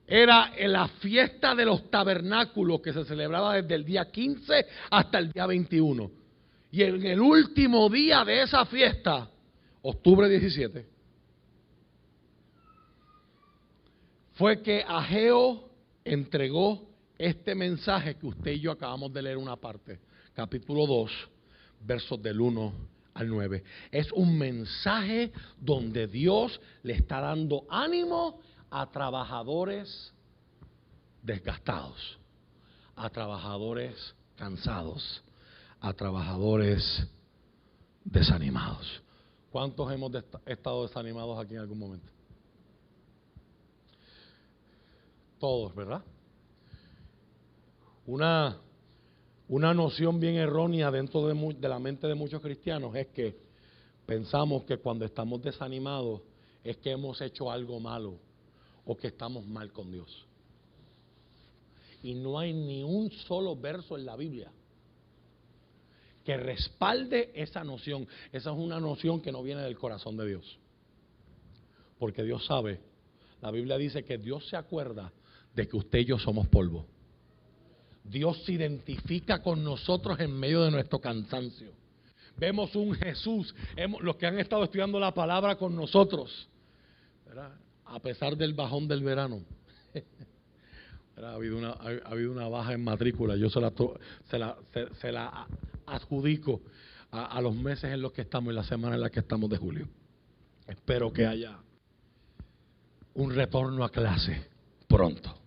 era la fiesta de los tabernáculos que se celebraba desde el día 15 hasta el día 21. Y en el último día de esa fiesta, octubre 17, fue que Ageo entregó este mensaje que usted y yo acabamos de leer una parte, capítulo 2, versos del 1 al 9. Es un mensaje donde Dios le está dando ánimo a trabajadores desgastados, a trabajadores cansados, a trabajadores desanimados. ¿Cuántos hemos estado desanimados aquí en algún momento? Todos, ¿verdad? Una noción bien errónea dentro de la mente de muchos cristianos es que pensamos que cuando estamos desanimados es que hemos hecho algo malo o que estamos mal con Dios. Y no hay ni un solo verso en la Biblia que respalde esa noción. Esa es una noción que no viene del corazón de Dios. Porque Dios sabe, la Biblia dice que Dios se acuerda de que usted y yo somos polvo. Dios se identifica con nosotros en medio de nuestro cansancio. Vemos un Jesús, los que han estado estudiando la palabra con nosotros, ¿verdad? A pesar del bajón del verano. Ha habido una baja en matrícula. Yo se la adjudico a los meses en los que estamos y la semana en la que estamos de julio. Espero que haya un retorno a clase pronto.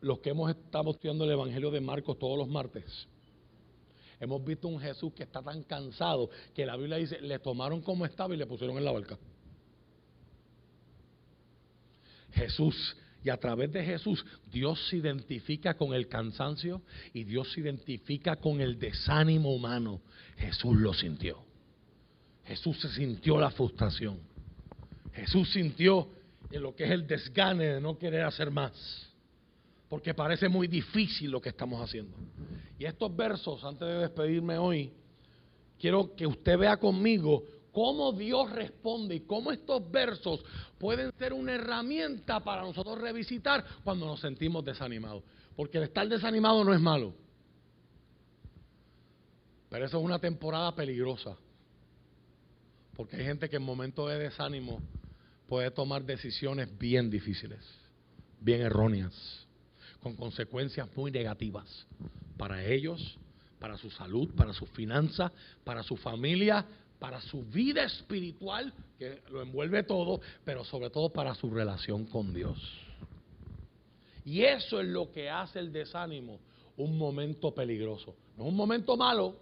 Los que estamos estudiando el Evangelio de Marcos todos los martes, hemos visto un Jesús que está tan cansado que la Biblia dice, le tomaron como estaba y le pusieron en la barca. Jesús, y a través de Jesús, Dios se identifica con el cansancio y Dios se identifica con el desánimo humano. Jesús lo sintió. Jesús se sintió la frustración. Jesús sintió lo que es el desgane de no querer hacer más, porque parece muy difícil lo que estamos haciendo. Y estos versos, antes de despedirme hoy, quiero que usted vea conmigo cómo Dios responde y cómo estos versos pueden ser una herramienta para nosotros revisitar cuando nos sentimos desanimados. Porque el estar desanimado no es malo, pero eso es una temporada peligrosa, porque hay gente que en momentos de desánimo puede tomar decisiones bien difíciles, bien erróneas, con consecuencias muy negativas para ellos, para su salud, para sus finanzas, para su familia, para su vida espiritual, que lo envuelve todo, pero sobre todo para su relación con Dios. Y eso es lo que hace el desánimo un momento peligroso. No es un momento malo.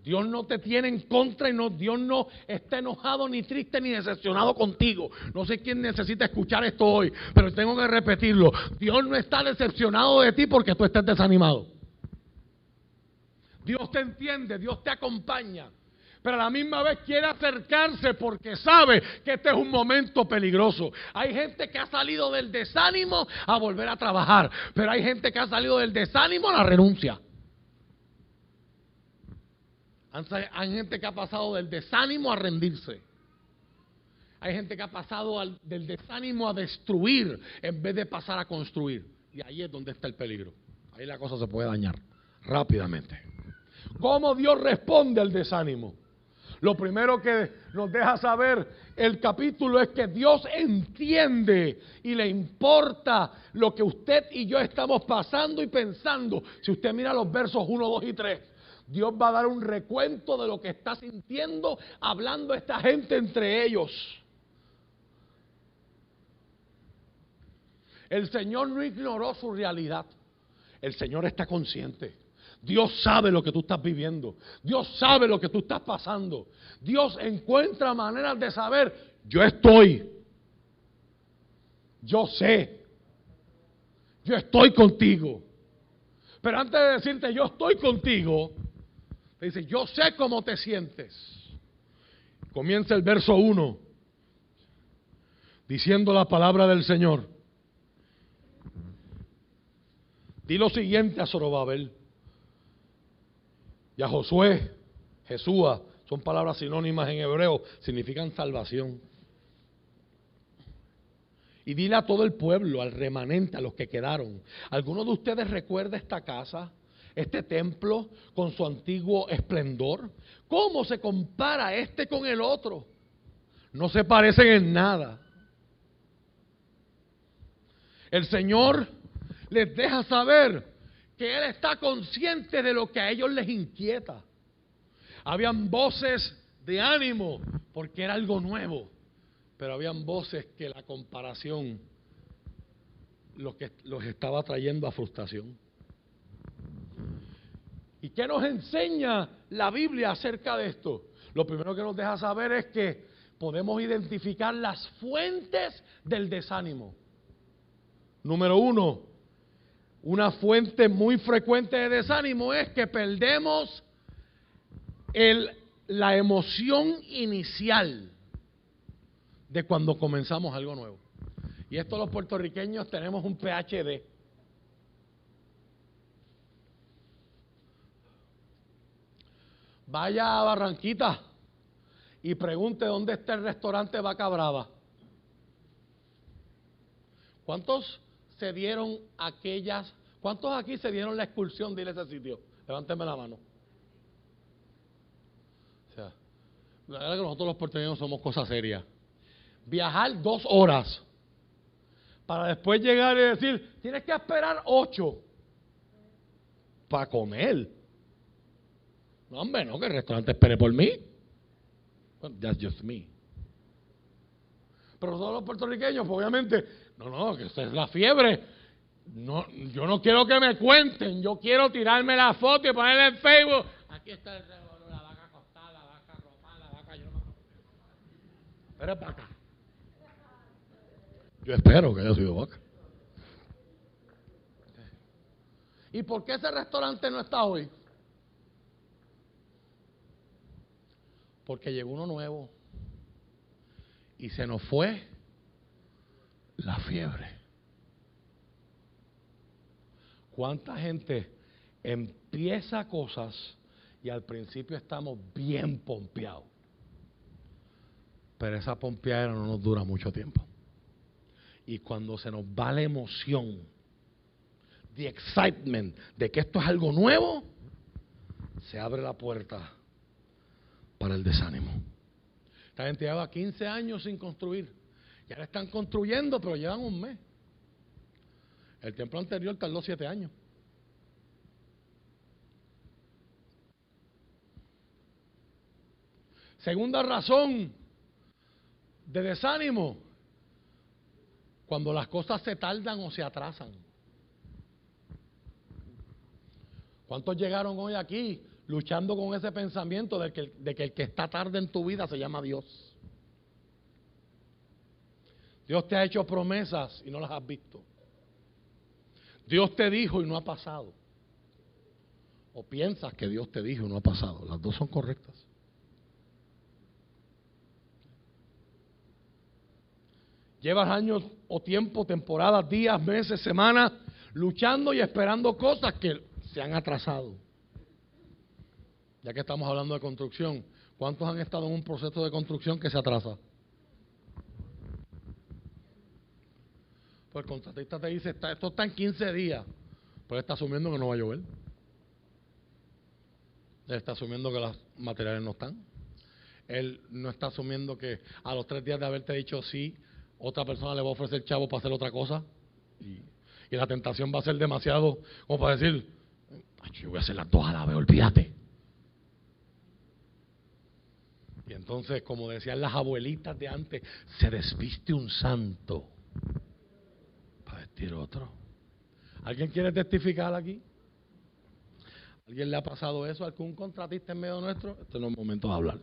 Dios no te tiene en contra y Dios no está enojado, ni triste, ni decepcionado contigo. No sé quién necesita escuchar esto hoy, pero tengo que repetirlo. Dios no está decepcionado de ti porque tú estés desanimado. Dios te entiende, Dios te acompaña, pero a la misma vez quiere acercarse porque sabe que este es un momento peligroso. Hay gente que ha salido del desánimo a volver a trabajar, pero hay gente que ha salido del desánimo a la renuncia. Hay gente que ha pasado del desánimo a rendirse. Hay gente que ha pasado del desánimo a destruir en vez de pasar a construir. Y ahí es donde está el peligro. Ahí la cosa se puede dañar rápidamente. ¿Cómo Dios responde al desánimo? Lo primero que nos deja saber el capítulo es que Dios entiende y le importa lo que usted y yo estamos pasando y pensando. Si usted mira los versos 1, 2 y 3, Dios va a dar un recuento de lo que está sintiendo, hablando esta gente entre ellos. El Señor no ignoró su realidad. El Señor está consciente. Dios sabe lo que tú estás viviendo. Dios sabe lo que tú estás pasando. Dios encuentra maneras de saber, yo estoy. Yo sé. Yo estoy contigo. Pero antes de decirte yo estoy contigo, te dice, yo sé cómo te sientes. Comienza el verso 1 diciendo la palabra del Señor. Di lo siguiente a Zorobabel y a Josué, Jesúa, son palabras sinónimas en hebreo, significan salvación. Y dile a todo el pueblo, al remanente, a los que quedaron. ¿Alguno de ustedes recuerda esta casa, este templo, con su antiguo esplendor? ¿Cómo se compara este con el otro? No se parecen en nada. El Señor les deja saber que Él está consciente de lo que a ellos les inquieta. Habían voces de ánimo, porque era algo nuevo. Pero habían voces que la comparación los estaba trayendo a frustración. ¿Y qué nos enseña la Biblia acerca de esto? Lo primero que nos deja saber es que podemos identificar las fuentes del desánimo. Número 1, una fuente muy frecuente de desánimo es que perdemos la emoción inicial de cuando comenzamos algo nuevo. Y esto los puertorriqueños tenemos un PhD. Vaya a Barranquita y pregunte dónde está el restaurante Vaca Brava. ¿Cuántos aquí se dieron la expulsión de ir a ese sitio? Levánteme la mano. O sea, la verdad que nosotros los puertorriqueños somos cosas serias. Viajar 2 horas para después llegar y decir, tienes que esperar 8 para comer. No, hombre, no, que el restaurante espere por mí. Well, that's just me. Pero todos los puertorriqueños, pues, obviamente, no, que esa es la fiebre. No, yo no quiero que me cuenten, yo quiero tirarme la foto y ponerla en Facebook. Aquí está el revolú, la vaca acostada, la vaca ropada, la vaca yo no me... Pero para acá. Yo espero que haya sido vaca. ¿Y por qué ese restaurante no está hoy? Porque llegó uno nuevo y se nos fue la fiebre. ¿Cuánta gente empieza cosas y al principio estamos bien pompeados? Pero esa pompeadera no nos dura mucho tiempo. Y cuando se nos va la emoción, the excitement de que esto es algo nuevo, se abre la puerta para el desánimo. Esta gente lleva 15 años sin construir. Y ahora están construyendo, pero llevan un mes. El templo anterior tardó 7 años. Segunda razón de desánimo, cuando las cosas se tardan o se atrasan. ¿Cuántos llegaron hoy aquí luchando con ese pensamiento de que el que está tarde en tu vida se llama Dios? Dios te ha hecho promesas y no las has visto. Dios te dijo y no ha pasado. O piensas que Dios te dijo y no ha pasado. Las dos son correctas. Llevas años o tiempo, temporadas, días, meses, semanas, luchando y esperando cosas que se han atrasado. Ya que estamos hablando de construcción, ¿cuántos han estado en un proceso de construcción que se atrasa? Pues el contratista te dice, esto está en 15 días, pero él está asumiendo que no va a llover. Él está asumiendo que los materiales no están. Él no está asumiendo que a los 3 días de haberte dicho sí, otra persona le va a ofrecer chavo para hacer otra cosa. Y la tentación va a ser demasiado como para decir, yo voy a hacer las dos a la vez, olvídate. Y entonces, como decían las abuelitas de antes, se desviste un santo para vestir otro. ¿Alguien quiere testificar aquí? ¿Alguien le ha pasado eso a algún contratista en medio nuestro? Este no es el momento de hablar.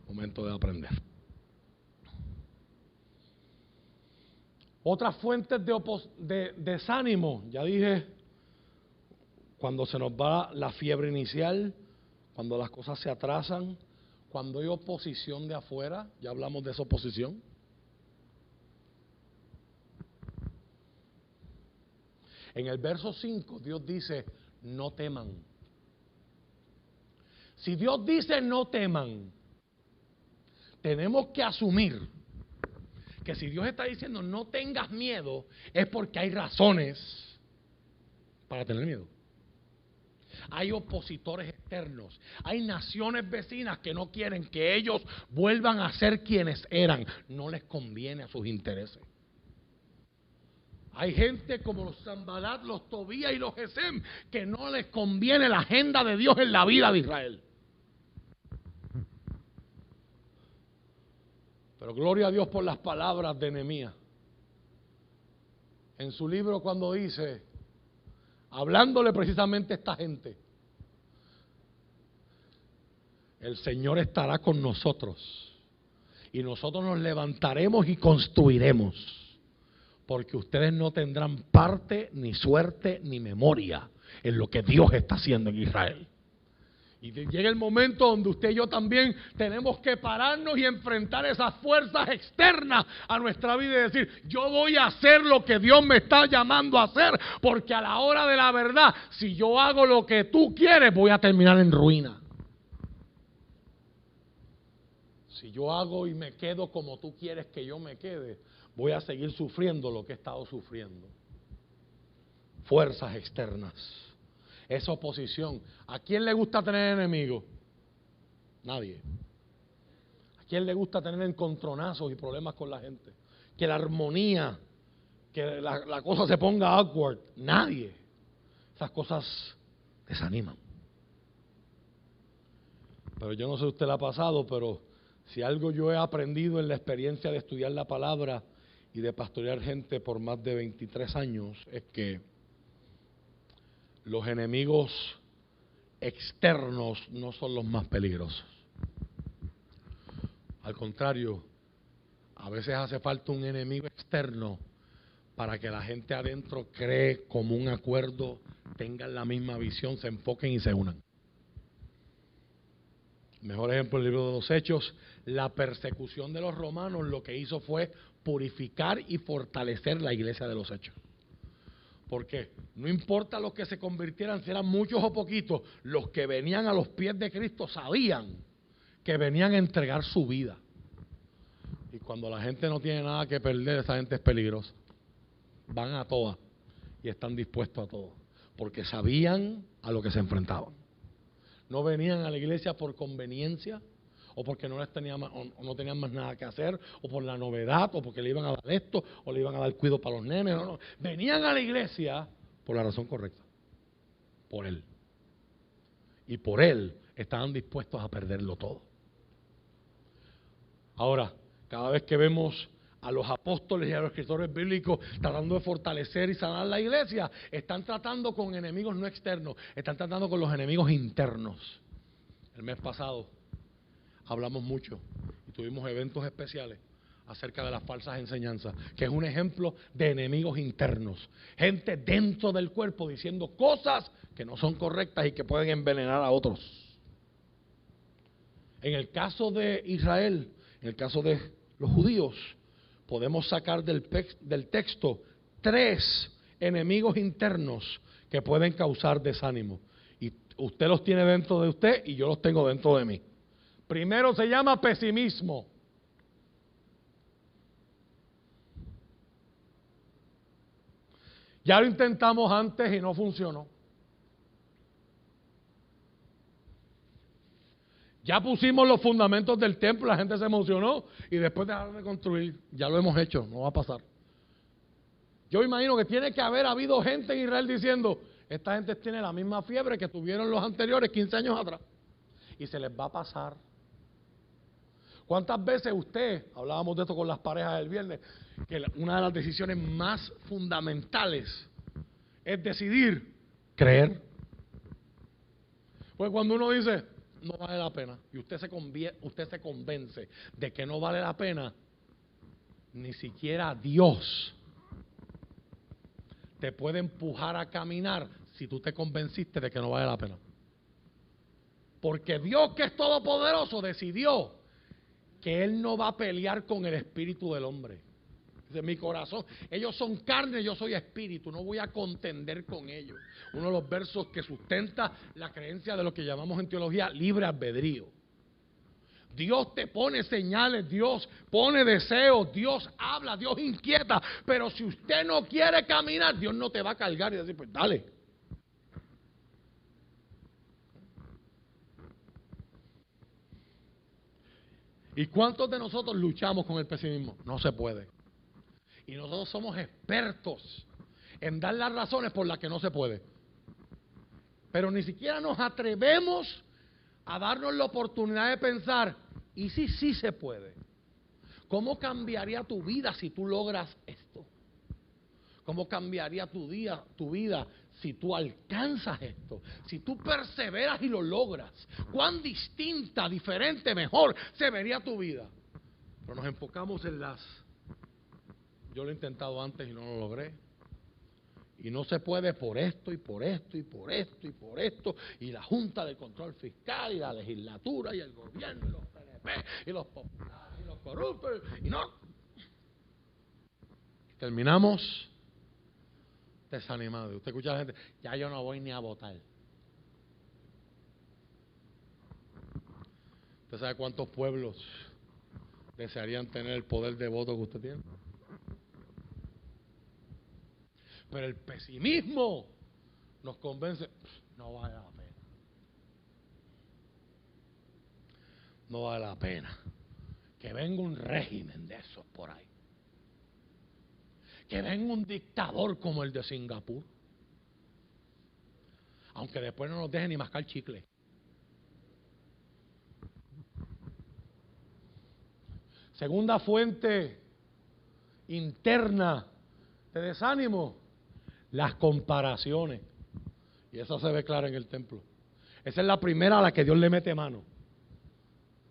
Momento de aprender. Otras fuentes de desánimo, ya dije, cuando se nos va la fiebre inicial, cuando las cosas se atrasan, cuando hay oposición de afuera, ya hablamos de esa oposición. En el verso 5 Dios dice, no teman. Si Dios dice no teman, tenemos que asumir que si Dios está diciendo no tengas miedo, es porque hay razones para tener miedo. Hay opositores externos, hay naciones vecinas que no quieren que ellos vuelvan a ser quienes eran, no les conviene a sus intereses. Hay gente como los Sanbalat, los Tobías y los Gesem que no les conviene la agenda de Dios en la vida de Israel. Pero gloria a Dios por las palabras de Nehemías. En su libro cuando dice, hablándole precisamente a esta gente, el Señor estará con nosotros y nosotros nos levantaremos y construiremos, porque ustedes no tendrán parte, ni suerte, ni memoria en lo que Dios está haciendo en Israel. Y llega el momento donde usted y yo también tenemos que pararnos y enfrentar esas fuerzas externas a nuestra vida y decir, yo voy a hacer lo que Dios me está llamando a hacer, porque a la hora de la verdad, si yo hago lo que tú quieres, voy a terminar en ruina. Si yo hago y me quedo como tú quieres que yo me quede, voy a seguir sufriendo lo que he estado sufriendo. Fuerzas externas. Esa oposición. ¿A quién le gusta tener enemigos? Nadie. ¿A quién le gusta tener encontronazos y problemas con la gente? Que la armonía, que la cosa se ponga awkward. Nadie. Esas cosas desaniman. Pero yo no sé si usted la ha pasado, pero si algo yo he aprendido en la experiencia de estudiar la palabra y de pastorear gente por más de 23 años, es que los enemigos externos no son los más peligrosos. Al contrario, a veces hace falta un enemigo externo para que la gente adentro cree como un acuerdo, tengan la misma visión, se enfoquen y se unan. Mejor ejemplo, el libro de los Hechos, la persecución de los romanos lo que hizo fue purificar y fortalecer la iglesia de los Hechos. Porque no importa los que se convirtieran, si eran muchos o poquitos, los que venían a los pies de Cristo sabían que venían a entregar su vida. Y cuando la gente no tiene nada que perder, esa gente es peligrosa. Van a todas y están dispuestos a todo, porque sabían a lo que se enfrentaban. No venían a la iglesia por conveniencia, o porque no les tenía más, o no tenían más nada que hacer, o por la novedad, o porque le iban a dar esto, o le iban a dar cuidado para los nenes. No. Venían a la iglesia por la razón correcta, por Él. Y por Él estaban dispuestos a perderlo todo. Ahora, cada vez que vemos a los apóstoles y a los escritores bíblicos tratando de fortalecer y sanar la iglesia, están tratando con enemigos no externos, están tratando con los enemigos internos. El mes pasado hablamos mucho y tuvimos eventos especiales acerca de las falsas enseñanzas, que es un ejemplo de enemigos internos. Gente dentro del cuerpo diciendo cosas que no son correctas y que pueden envenenar a otros. En el caso de Israel, en el caso de los judíos, podemos sacar del texto 3 enemigos internos que pueden causar desánimo. Y usted los tiene dentro de usted y yo los tengo dentro de mí. Primero se llama pesimismo. Ya lo intentamos antes y no funcionó. Ya pusimos los fundamentos del templo, la gente se emocionó y después dejaron de construir. Ya lo hemos hecho, no va a pasar. Yo imagino que tiene que haber habido gente en Israel diciendo, esta gente tiene la misma fiebre que tuvieron los anteriores 15 años atrás. Y se les va a pasar. ¿Cuántas veces usted, hablábamos de esto con las parejas el viernes, que una de las decisiones más fundamentales es decidir creer? Pues cuando uno dice, no vale la pena, y usted se convence de que no vale la pena, ni siquiera Dios te puede empujar a caminar si tú te convenciste de que no vale la pena. Porque Dios, que es todopoderoso, decidió que Él no va a pelear con el espíritu del hombre. De mi corazón, ellos son carne, yo soy espíritu, no voy a contender con ellos. Uno de los versos que sustenta la creencia de lo que llamamos en teología libre albedrío. Dios te pone señales, Dios pone deseos, Dios habla, Dios inquieta, pero si usted no quiere caminar, Dios no te va a cargar y decir, pues dale. ¿Y cuántos de nosotros luchamos con el pesimismo? No se puede. Y nosotros somos expertos en dar las razones por las que no se puede. Pero ni siquiera nos atrevemos a darnos la oportunidad de pensar, ¿y si sí se puede? ¿Cómo cambiaría tu vida si tú logras esto? ¿Cómo cambiaría tu vida si tú alcanzas esto? Si tú perseveras y lo logras. ¿Cuán distinta, diferente, mejor se vería tu vida? Pero nos enfocamos en las... Yo lo he intentado antes y no lo logré. Y no se puede por esto, y por esto, y por esto, y por esto, y la Junta de Control Fiscal, y la legislatura, y el gobierno, y los PNP, y los populares, y los corruptos, y no. Terminamos desanimados. Usted escucha a la gente, ya yo no voy ni a votar. ¿Usted sabe cuántos pueblos desearían tener el poder de voto que usted tiene? Pero el pesimismo nos convence, no vale la pena. No vale la pena. Que venga un régimen de esos por ahí. Que venga un dictador como el de Singapur. Aunque después no nos deje ni mascar chicle. Segunda fuente interna de desánimo, las comparaciones. Y eso se ve claro en el templo. Esa es la primera a la que Dios le mete mano.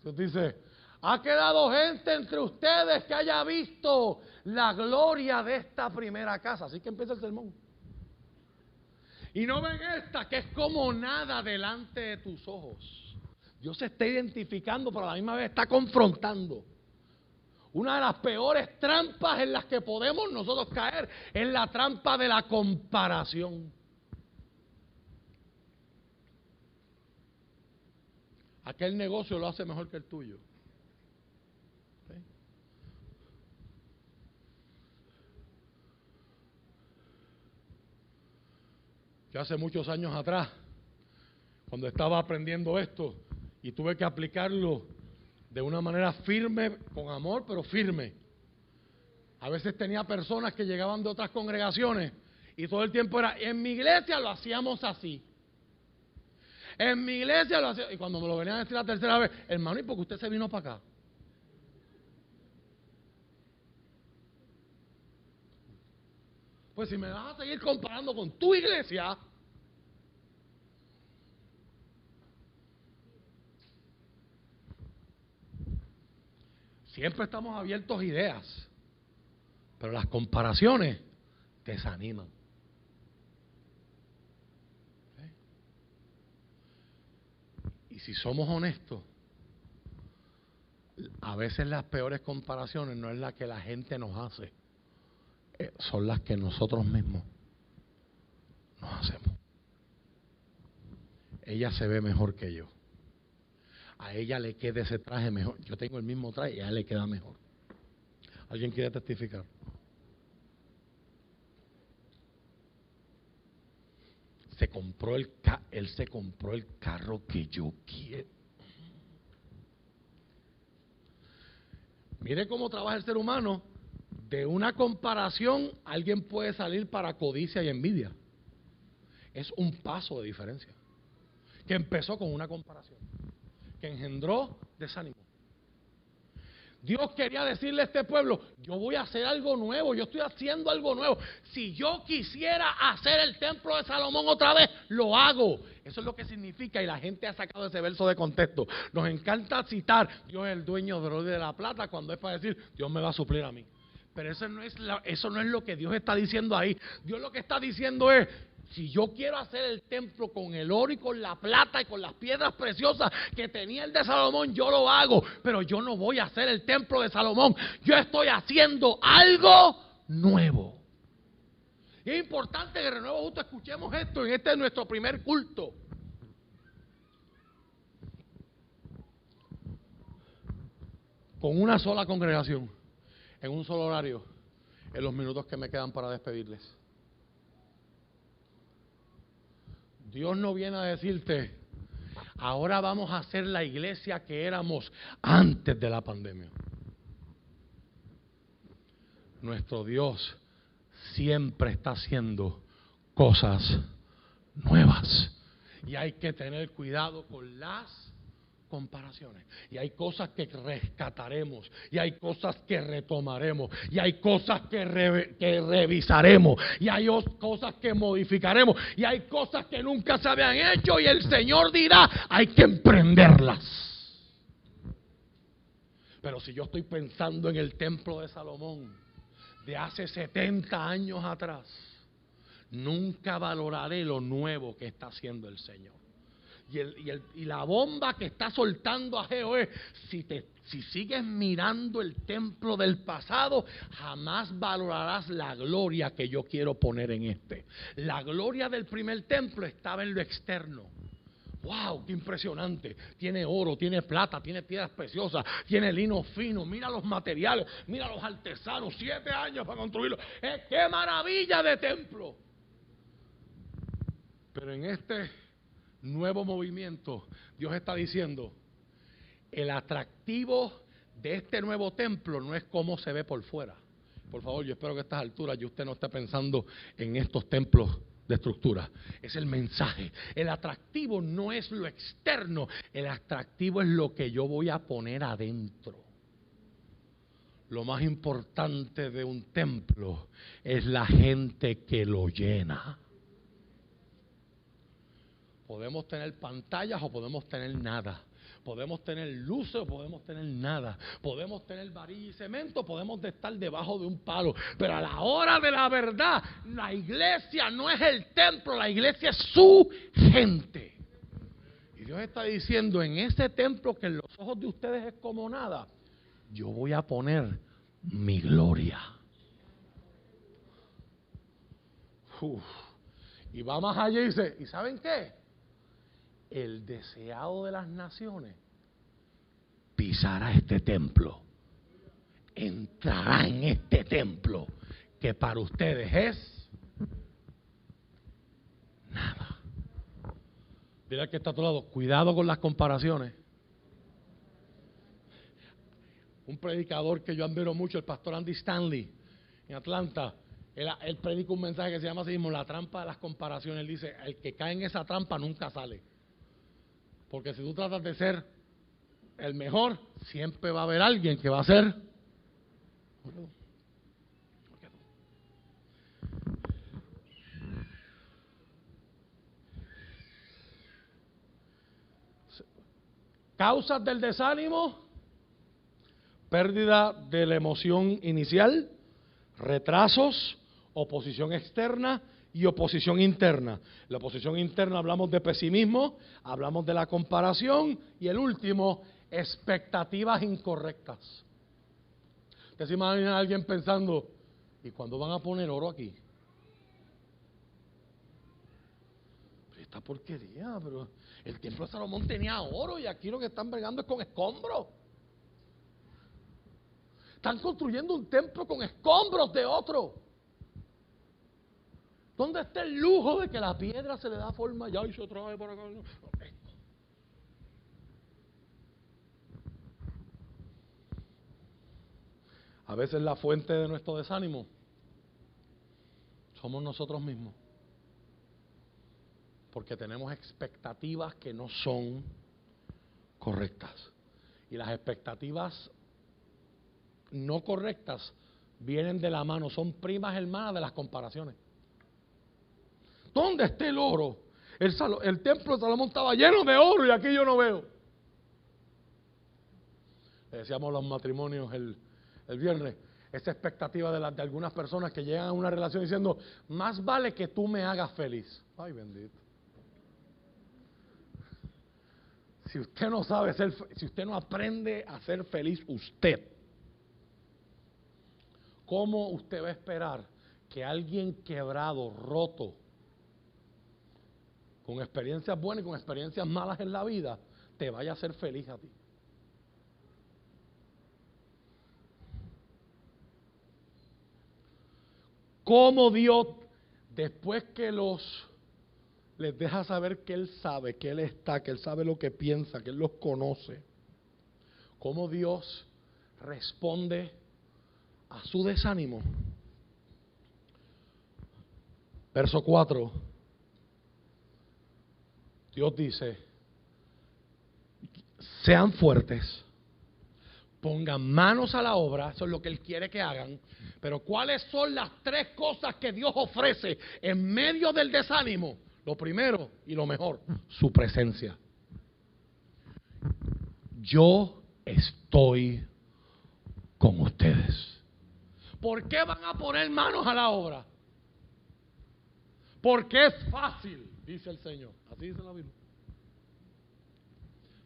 Dios dice, ha quedado gente entre ustedes que haya visto la gloria de esta primera casa. Así que empieza el sermón. Y no ven esta, que es como nada delante de tus ojos. Dios se está identificando, pero a la misma vez está confrontando. Una de las peores trampas en las que podemos nosotros caer es la trampa de la comparación. Aquel negocio lo hace mejor que el tuyo. ¿Sí? Yo hace muchos años atrás, cuando estaba aprendiendo esto y tuve que aplicarlo de una manera firme, con amor, pero firme. A veces tenía personas que llegaban de otras congregaciones y todo el tiempo era, en mi iglesia lo hacíamos así. En mi iglesia lo hacíamos. Y cuando me lo venían a decir la tercera vez, hermano, ¿y por qué usted se vino para acá? Pues si me vas a seguir comparando con tu iglesia, siempre estamos abiertos a ideas, pero las comparaciones desaniman. ¿Sí? Y si somos honestos, a veces las peores comparaciones no es la que la gente nos hace, son las que nosotros mismos nos hacemos. Ella se ve mejor que yo. A ella le queda ese traje mejor. Yo tengo el mismo traje y a ella le queda mejor. ¿Alguien quiere testificar? Él se compró el carro que yo quiero. Mire cómo trabaja el ser humano. De una comparación, alguien puede salir para codicia y envidia. Es un paso de diferencia. Que empezó con una comparación. Que engendró desánimo. Dios quería decirle a este pueblo, yo voy a hacer algo nuevo, yo estoy haciendo algo nuevo. Si yo quisiera hacer el templo de Salomón otra vez, lo hago. Eso es lo que significa, y la gente ha sacado ese verso de contexto. Nos encanta citar, Dios es el dueño del oro y de la plata, cuando es para decir, Dios me va a suplir a mí. Pero eso no es lo que Dios está diciendo ahí. Dios lo que está diciendo es, si yo quiero hacer el templo con el oro y con la plata y con las piedras preciosas que tenía el de Salomón, yo lo hago. Pero yo no voy a hacer el templo de Salomón. Yo estoy haciendo algo nuevo. Y es importante que Renuevo Justo escuchemos esto en este es nuestro primer culto. Con una sola congregación, en un solo horario, en los minutos que me quedan para despedirles. Dios no viene a decirte, ahora vamos a hacer la iglesia que éramos antes de la pandemia. Nuestro Dios siempre está haciendo cosas nuevas. Y hay que tener cuidado con las comparaciones. Y hay cosas que rescataremos, y hay cosas que retomaremos, y hay cosas que revisaremos, y hay cosas que modificaremos, y hay cosas que nunca se habían hecho, y el Señor dirá, hay que emprenderlas. Pero si yo estoy pensando en el templo de Salomón de hace 70 años atrás, nunca valoraré lo nuevo que está haciendo el Señor. Y la bomba que está soltando Ageo es, si sigues mirando el templo del pasado, jamás valorarás la gloria que yo quiero poner en este. La gloria del primer templo estaba en lo externo. ¡Wow! ¡Qué impresionante! Tiene oro, tiene plata, tiene piedras preciosas, tiene lino fino. Mira los materiales, mira los artesanos, 7 años para construirlo. ¡Qué maravilla de templo! Pero en este nuevo movimiento, Dios está diciendo, el atractivo de este nuevo templo no es cómo se ve por fuera. Por favor, yo espero que a estas alturas usted no esté pensando en estos templos de estructura. Es el mensaje. El atractivo no es lo externo, el atractivo es lo que yo voy a poner adentro. Lo más importante de un templo es la gente que lo llena. Podemos tener pantallas o podemos tener nada. Podemos tener luces o podemos tener nada. Podemos tener varilla y cemento, podemos estar debajo de un palo. Pero a la hora de la verdad, la iglesia no es el templo, la iglesia es su gente. Y Dios está diciendo, en ese templo que en los ojos de ustedes es como nada, yo voy a poner mi gloria. Y va más allá y dice, ¿y saben qué? El deseado de las naciones pisará este templo, entrará en este templo que para ustedes es nada. Dile al que está a tu lado, cuidado con las comparaciones. Un predicador que yo admiro mucho, el pastor Andy Stanley, en Atlanta, él predica un mensaje que se llama así mismo, la trampa de las comparaciones. Él dice, el que cae en esa trampa nunca sale. Porque si tú tratas de ser el mejor, siempre va a haber alguien que va a ser. Causas del desánimo: pérdida de la emoción inicial, retrasos, oposición externa y oposición interna. La oposición interna hablamos de pesimismo, hablamos de la comparación y el último, expectativas incorrectas. Usted se imagina a alguien pensando, ¿y cuándo van a poner oro aquí? Esta porquería, pero el templo de Salomón tenía oro y aquí lo que están bregando es con escombros. Están construyendo un templo con escombros de otro. ¿Dónde está el lujo de que la piedra se le da forma ya y se trae para acá? A veces la fuente de nuestro desánimo somos nosotros mismos. Porque tenemos expectativas que no son correctas. Y las expectativas no correctas vienen de la mano, son primas hermanas de las comparaciones. ¿Dónde está el oro? El templo de Salomón estaba lleno de oro y aquí yo no veo. Le decíamos a los matrimonios el viernes, esa expectativa de algunas personas que llegan a una relación diciendo, más vale que tú me hagas feliz. Ay, bendito. Si usted no sabe si usted no aprende a ser feliz usted, ¿cómo usted va a esperar que alguien quebrado, roto, con experiencias buenas y con experiencias malas en la vida, te vaya a hacer feliz a ti? ¿Cómo Dios, después que les deja saber que Él sabe, que Él está, que Él sabe lo que piensa, que Él los conoce, cómo Dios responde a su desánimo? Verso 4, Dios dice, sean fuertes, pongan manos a la obra, eso es lo que Él quiere que hagan, pero ¿cuáles son las 3 cosas que Dios ofrece en medio del desánimo? Lo primero y lo mejor, su presencia. Yo estoy con ustedes. ¿Por qué van a poner manos a la obra? porque es fácil, dice el Señor. Así dice la Biblia.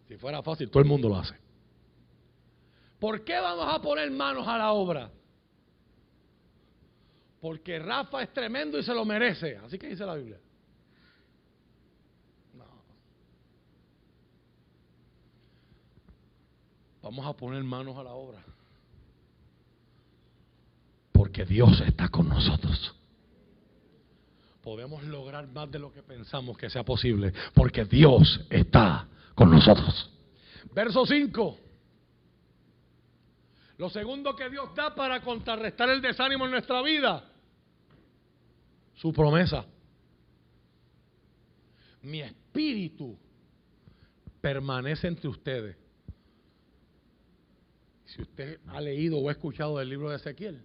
Si fuera fácil, todo el mundo lo hace. ¿Por qué vamos a poner manos a la obra? Porque Rafa es tremendo y se lo merece. Así que dice la Biblia. No. Vamos a poner manos a la obra. Porque Dios está con nosotros. Podemos lograr más de lo que pensamos que sea posible. Porque Dios está con nosotros. Verso 5. Lo segundo que Dios da para contrarrestar el desánimo en nuestra vida, su promesa. Mi espíritu permanece entre ustedes. Si usted ha leído o ha escuchado el libro de Ezequiel,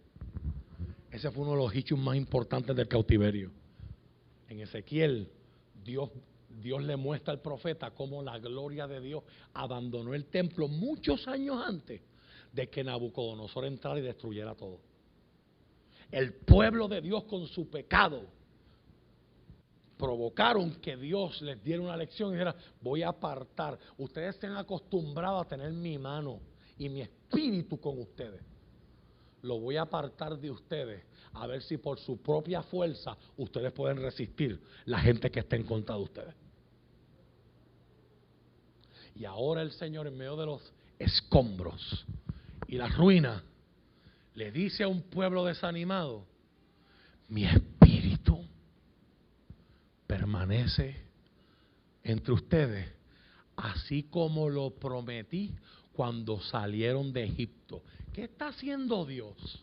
ese fue uno de los hechos más importantes del cautiverio. En Ezequiel, Dios le muestra al profeta cómo la gloria de Dios abandonó el templo muchos años antes de que Nabucodonosor entrara y destruyera todo. El pueblo de Dios con su pecado provocaron que Dios les diera una lección y dijera, voy a apartar. Ustedes se han acostumbrado a tener mi mano y mi espíritu con ustedes. Lo voy a apartar de ustedes a ver si por su propia fuerza ustedes pueden resistir la gente que está en contra de ustedes. Y ahora el Señor, en medio de los escombros y las ruinas, le dice a un pueblo desanimado, mi espíritu permanece entre ustedes, así como lo prometí cuando salieron de Egipto. ¿Qué está haciendo Dios?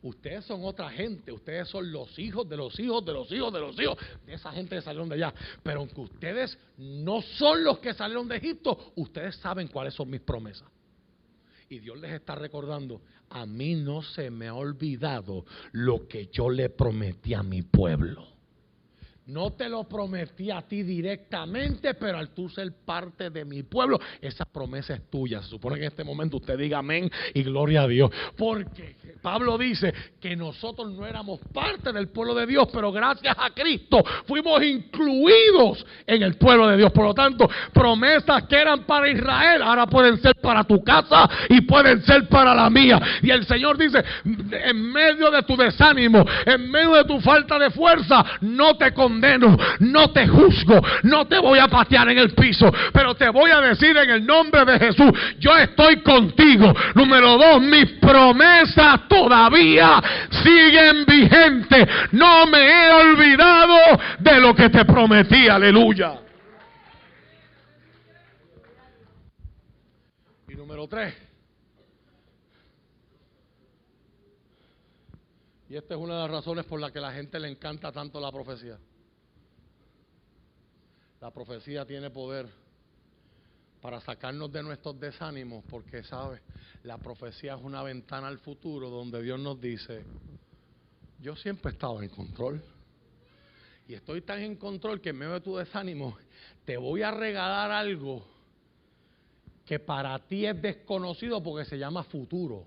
Ustedes son otra gente, ustedes son los hijos de los hijos de los hijos de los hijos de esa gente que salieron de allá. Pero aunque ustedes no son los que salieron de Egipto, ustedes saben cuáles son mis promesas. Y Dios les está recordando, a mí no se me ha olvidado lo que yo le prometí a mi pueblo. No te lo prometí a ti directamente, pero al tú ser parte de mi pueblo, esa promesa es tuya. Se supone que en este momento usted diga amén y gloria a Dios. Porque Pablo dice que nosotros no éramos parte del pueblo de Dios, pero gracias a Cristo fuimos incluidos en el pueblo de Dios. Por lo tanto, promesas que eran para Israel, ahora pueden ser para tu casa y pueden ser para la mía. Y el Señor dice, en medio de tu desánimo, en medio de tu falta de fuerza, no te condeno, no te juzgo, no te voy a patear en el piso, pero te voy a decir en el nombre de Jesús, yo estoy contigo. Número 2, mis promesas todavía siguen vigentes. No me he olvidado de lo que te prometí. Aleluya. Y número 3, y esta es una de las razones por las que a la gente le encanta tanto la profecía. La profecía tiene poder para sacarnos de nuestros desánimos, porque, ¿sabes? La profecía es una ventana al futuro donde Dios nos dice, yo siempre he estado en control. Y estoy tan en control que en medio de tu desánimo te voy a regalar algo que para ti es desconocido porque se llama futuro.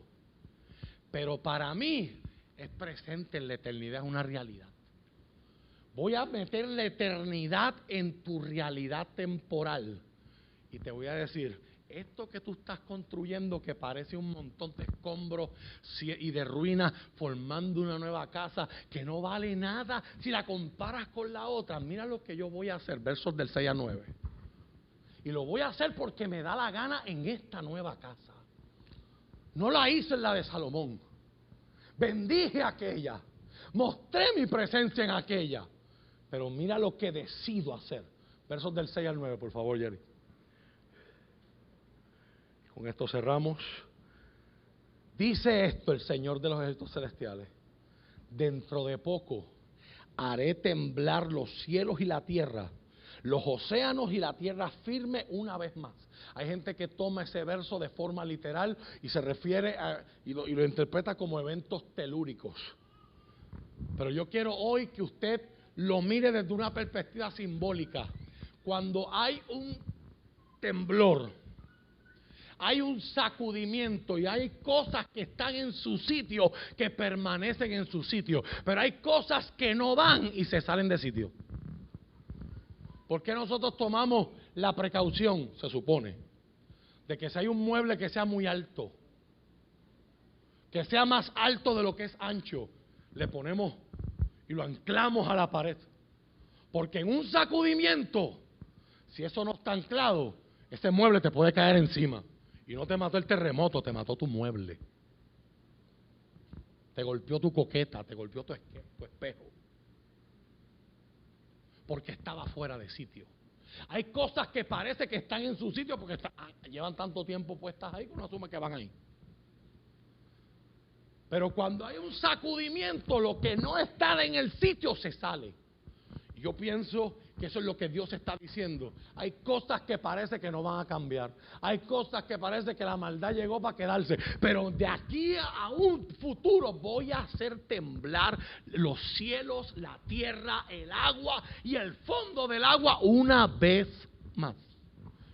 Pero para mí es presente en la eternidad, es una realidad. Voy a meter la eternidad en tu realidad temporal. Y te voy a decir, esto que tú estás construyendo que parece un montón de escombros y de ruinas, formando una nueva casa que no vale nada si la comparas con la otra. Mira lo que yo voy a hacer, versos del 6 a 9. Y lo voy a hacer porque me da la gana en esta nueva casa. No la hice en la de Salomón. Bendije aquella. Mostré mi presencia en aquella. Pero mira lo que decido hacer. Versos del 6 al 9, por favor, Jerry. Con esto cerramos. Dice esto el Señor de los ejércitos celestiales: dentro de poco haré temblar los cielos y la tierra, los océanos y la tierra firme una vez más. Hay gente que toma ese verso de forma literal y se refiere a, y lo interpreta como eventos telúricos. Pero yo quiero hoy que usted lo mire desde una perspectiva simbólica. Cuando hay un temblor, hay un sacudimiento y hay cosas que están en su sitio que permanecen en su sitio, pero hay cosas que no van y se salen de sitio. ¿Por qué nosotros tomamos la precaución, se supone, de que si hay un mueble que sea muy alto, que sea más alto de lo que es ancho, le ponemos y lo anclamos a la pared? Porque en un sacudimiento, si eso no está anclado, ese mueble te puede caer encima. Y no te mató el terremoto, te mató tu mueble. Te golpeó tu coqueta, te golpeó tu espejo. Porque estaba fuera de sitio. Hay cosas que parece que están en su sitio porque llevan tanto tiempo puestas ahí que uno asume que van ahí. Pero cuando hay un sacudimiento, lo que no está en el sitio se sale. Yo pienso que eso es lo que Dios está diciendo. Hay cosas que parece que no van a cambiar. Hay cosas que parece que la maldad llegó para quedarse. Pero de aquí a un futuro voy a hacer temblar los cielos, la tierra, el agua y el fondo del agua una vez más.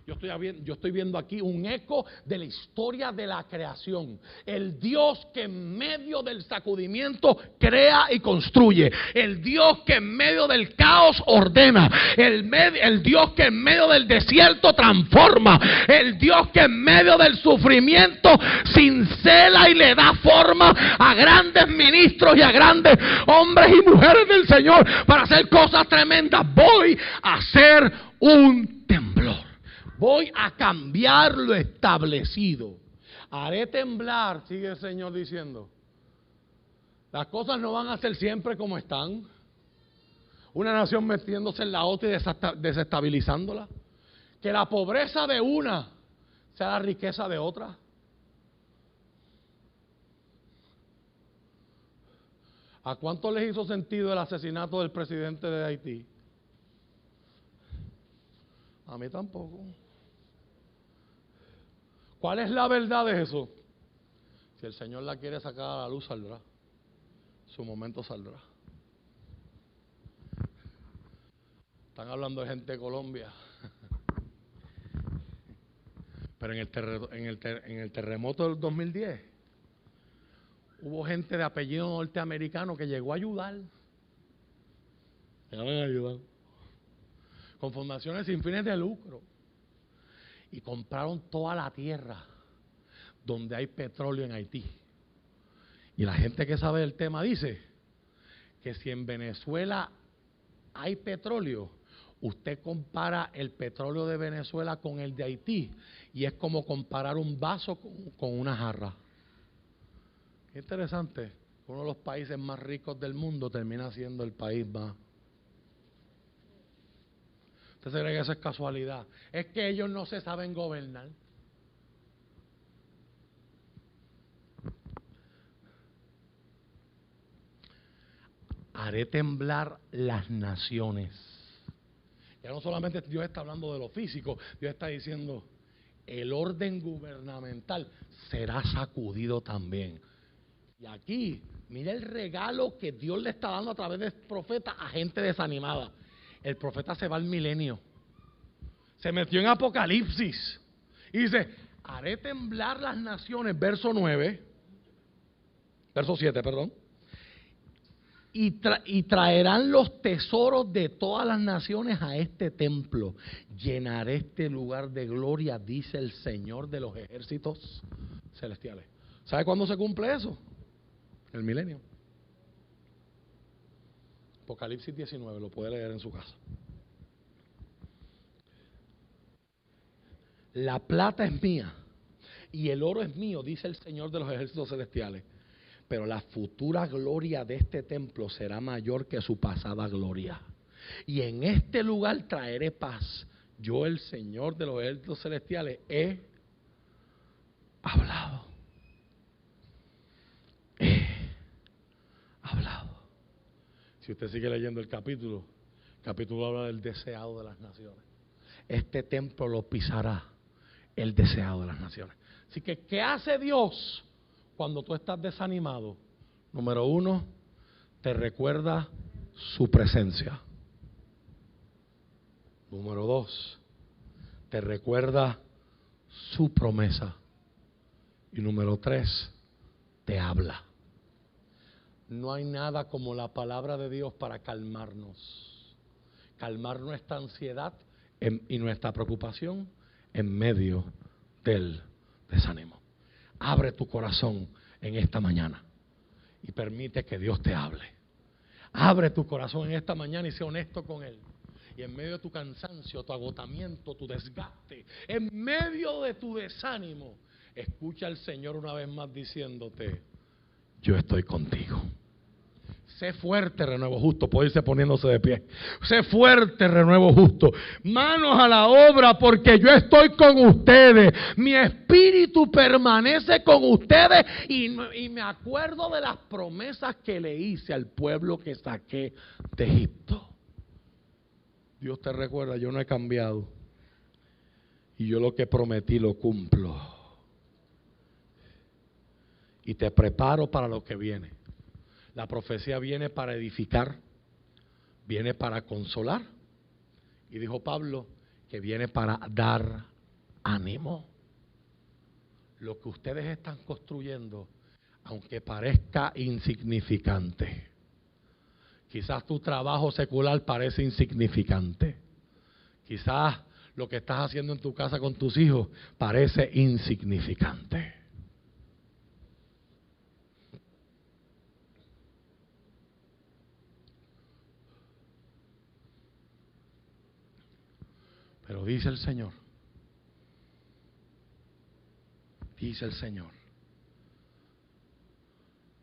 Yo estoy viendo aquí un eco de la historia de la creación. El Dios que en medio del sacudimiento crea y construye. El Dios que en medio del caos ordena. El Dios que en medio del desierto transforma. El Dios que en medio del sufrimiento cincela y le da forma a grandes ministros y a grandes hombres y mujeres del Señor para hacer cosas tremendas. Voy a hacer un temblor. Voy a cambiar lo establecido. Haré temblar, sigue el Señor diciendo. Las cosas no van a ser siempre como están. Una nación metiéndose en la otra y desestabilizándola. Que la pobreza de una sea la riqueza de otra. ¿A cuánto les hizo sentido el asesinato del presidente de Haití? A mí tampoco. ¿Cuál es la verdad de eso? Si el Señor la quiere sacar a la luz, saldrá. Su momento saldrá. Están hablando de gente de Colombia. Pero en el terremoto del 2010 hubo gente de apellido norteamericano que llegó a ayudar. Llegaron a ayudar. Con fundaciones sin fines de lucro. Y compraron toda la tierra donde hay petróleo en Haití. Y la gente que sabe del tema dice que si en Venezuela hay petróleo, usted compara el petróleo de Venezuela con el de Haití y es como comparar un vaso con una jarra. Qué interesante. Uno de los países más ricos del mundo termina siendo el país más. ¿Usted se cree que eso es casualidad? Es que ellos no se saben gobernar. Haré temblar las naciones. Ya no solamente Dios está hablando de lo físico, Dios está diciendo el orden gubernamental será sacudido también. Y aquí, mira el regalo que Dios le está dando a través del profeta a gente desanimada. El profeta se va al milenio. Se metió en Apocalipsis. Y dice, haré temblar las naciones, verso 9. Verso 7, perdón. Y traerán los tesoros de todas las naciones a este templo. Llenaré este lugar de gloria, dice el Señor de los ejércitos celestiales. ¿Sabe cuándo se cumple eso? El milenio. Apocalipsis 19, lo puede leer en su casa. La plata es mía y el oro es mío, dice el Señor de los ejércitos celestiales. Pero la futura gloria de este templo será mayor que su pasada gloria. Y en este lugar traeré paz. Yo, el Señor de los ejércitos celestiales, he hablado. He hablado. Si usted sigue leyendo el capítulo habla del deseado de las naciones. Este templo lo pisará el deseado de las naciones. Así que, ¿qué hace Dios cuando tú estás desanimado? Número 1, te recuerda su presencia. Número 2, te recuerda su promesa. Y número 3, te habla. No hay nada como la palabra de Dios para calmarnos. Calmar nuestra ansiedad y nuestra preocupación en medio del desánimo. Abre tu corazón en esta mañana y permite que Dios te hable. Abre tu corazón en esta mañana y sé honesto con Él. Y en medio de tu cansancio, tu agotamiento, tu desgaste, en medio de tu desánimo, escucha al Señor una vez más diciéndote: yo estoy contigo. Sé fuerte, Renuevo Justo. Puede irse poniéndose de pie. Sé fuerte, Renuevo Justo. Manos a la obra, porque yo estoy con ustedes. Mi espíritu permanece con ustedes. Y me acuerdo de las promesas que le hice al pueblo que saqué de Egipto. Dios te recuerda, yo no he cambiado. Y yo lo que prometí lo cumplo. Y te preparo para lo que viene. La profecía viene para edificar, viene para consolar. Y dijo Pablo que viene para dar ánimo. Lo que ustedes están construyendo, aunque parezca insignificante, quizás tu trabajo secular parece insignificante, quizás lo que estás haciendo en tu casa con tus hijos parece insignificante. Pero dice el Señor,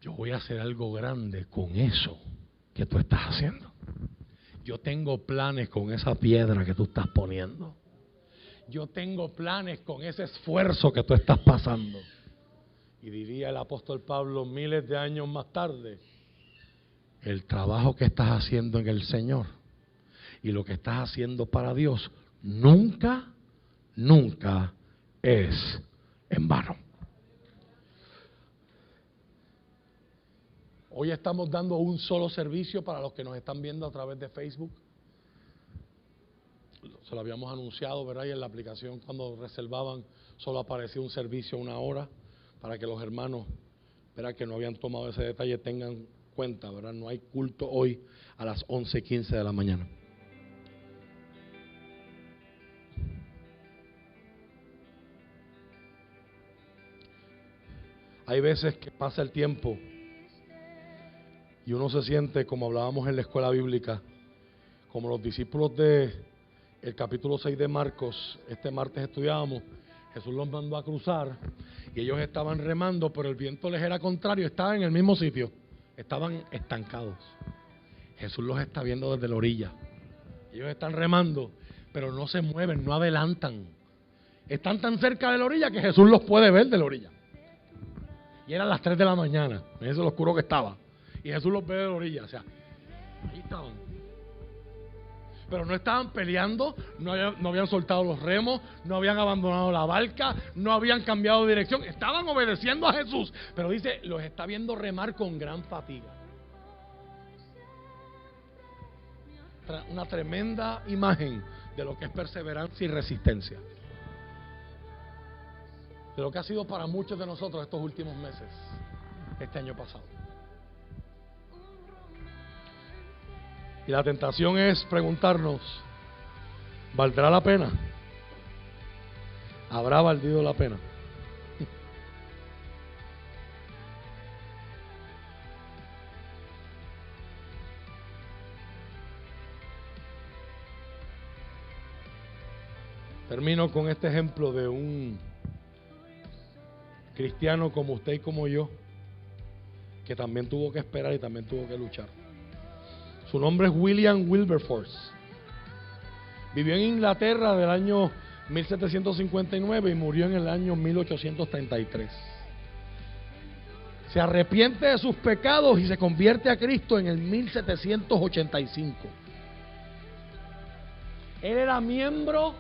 yo voy a hacer algo grande con eso que tú estás haciendo. Yo tengo planes con esa piedra que tú estás poniendo. Yo tengo planes con ese esfuerzo que tú estás pasando. Y diría el apóstol Pablo miles de años más tarde, el trabajo que estás haciendo en el Señor y lo que estás haciendo para Dios nunca es en vano. Hoy estamos dando un solo servicio para los que nos están viendo a través de Facebook. Se lo habíamos anunciado, ¿verdad? Y en la aplicación, cuando reservaban, solo aparecía un servicio 1 hora, para que los hermanos, ¿verdad?, que no habían tomado ese detalle tengan cuenta, ¿verdad? No hay culto hoy a las 11:15 de la mañana. Hay veces que pasa el tiempo y uno se siente, como hablábamos en la escuela bíblica, como los discípulos de el capítulo 6 de Marcos. Este martes estudiábamos, Jesús los mandó a cruzar y ellos estaban remando, pero el viento les era contrario, estaban en el mismo sitio, estaban estancados. Jesús los está viendo desde la orilla. Ellos están remando, pero no se mueven, no adelantan. Están tan cerca de la orilla que Jesús los puede ver de la orilla. Y eran las 3 de la mañana, fíjense lo oscuro que estaba. Y Jesús los ve de la orilla, o sea, ahí estaban. Pero no estaban peleando, no habían soltado los remos, no habían abandonado la barca, no habían cambiado de dirección, estaban obedeciendo a Jesús. Pero dice, los está viendo remar con gran fatiga. Una tremenda imagen de lo que es perseverancia y resistencia. De lo que ha sido para muchos de nosotros estos últimos meses, este año pasado. Y la tentación es preguntarnos, ¿valdrá la pena? ¿Habrá valido la pena? Termino con este ejemplo de un cristiano como usted y como yo, que también tuvo que esperar y también tuvo que luchar. Su nombre es William Wilberforce. Vivió en Inglaterra del año 1759 y murió en el año 1833. Se arrepiente de sus pecados y se convierte a Cristo en el 1785. Él era miembro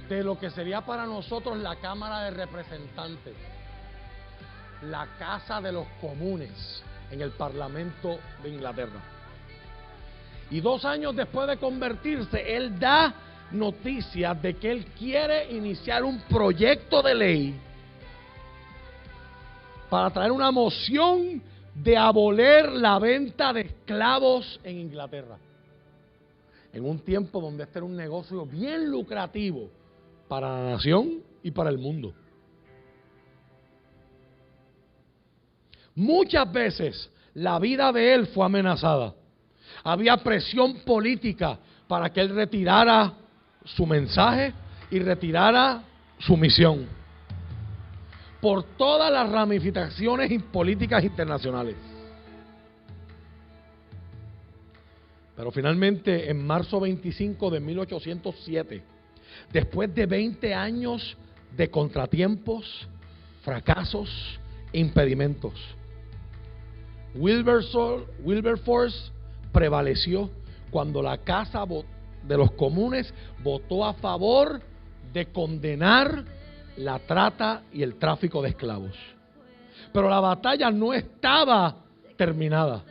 de lo que sería para nosotros la Cámara de Representantes, la Casa de los Comunes en el Parlamento de Inglaterra. Y 2 años después de convertirse, él da noticias de que él quiere iniciar un proyecto de ley para traer una moción de abolir la venta de esclavos en Inglaterra. En un tiempo donde este era un negocio bien lucrativo para la nación y para el mundo. Muchas veces la vida de él fue amenazada. Había presión política para que él retirara su mensaje y retirara su misión, por todas las ramificaciones políticas internacionales. Pero finalmente, en marzo 25 de 1807, después de 20 años de contratiempos, fracasos e impedimentos, Wilberforce prevaleció cuando la Casa de los Comunes votó a favor de condenar la trata y el tráfico de esclavos. Pero la batalla no estaba terminada.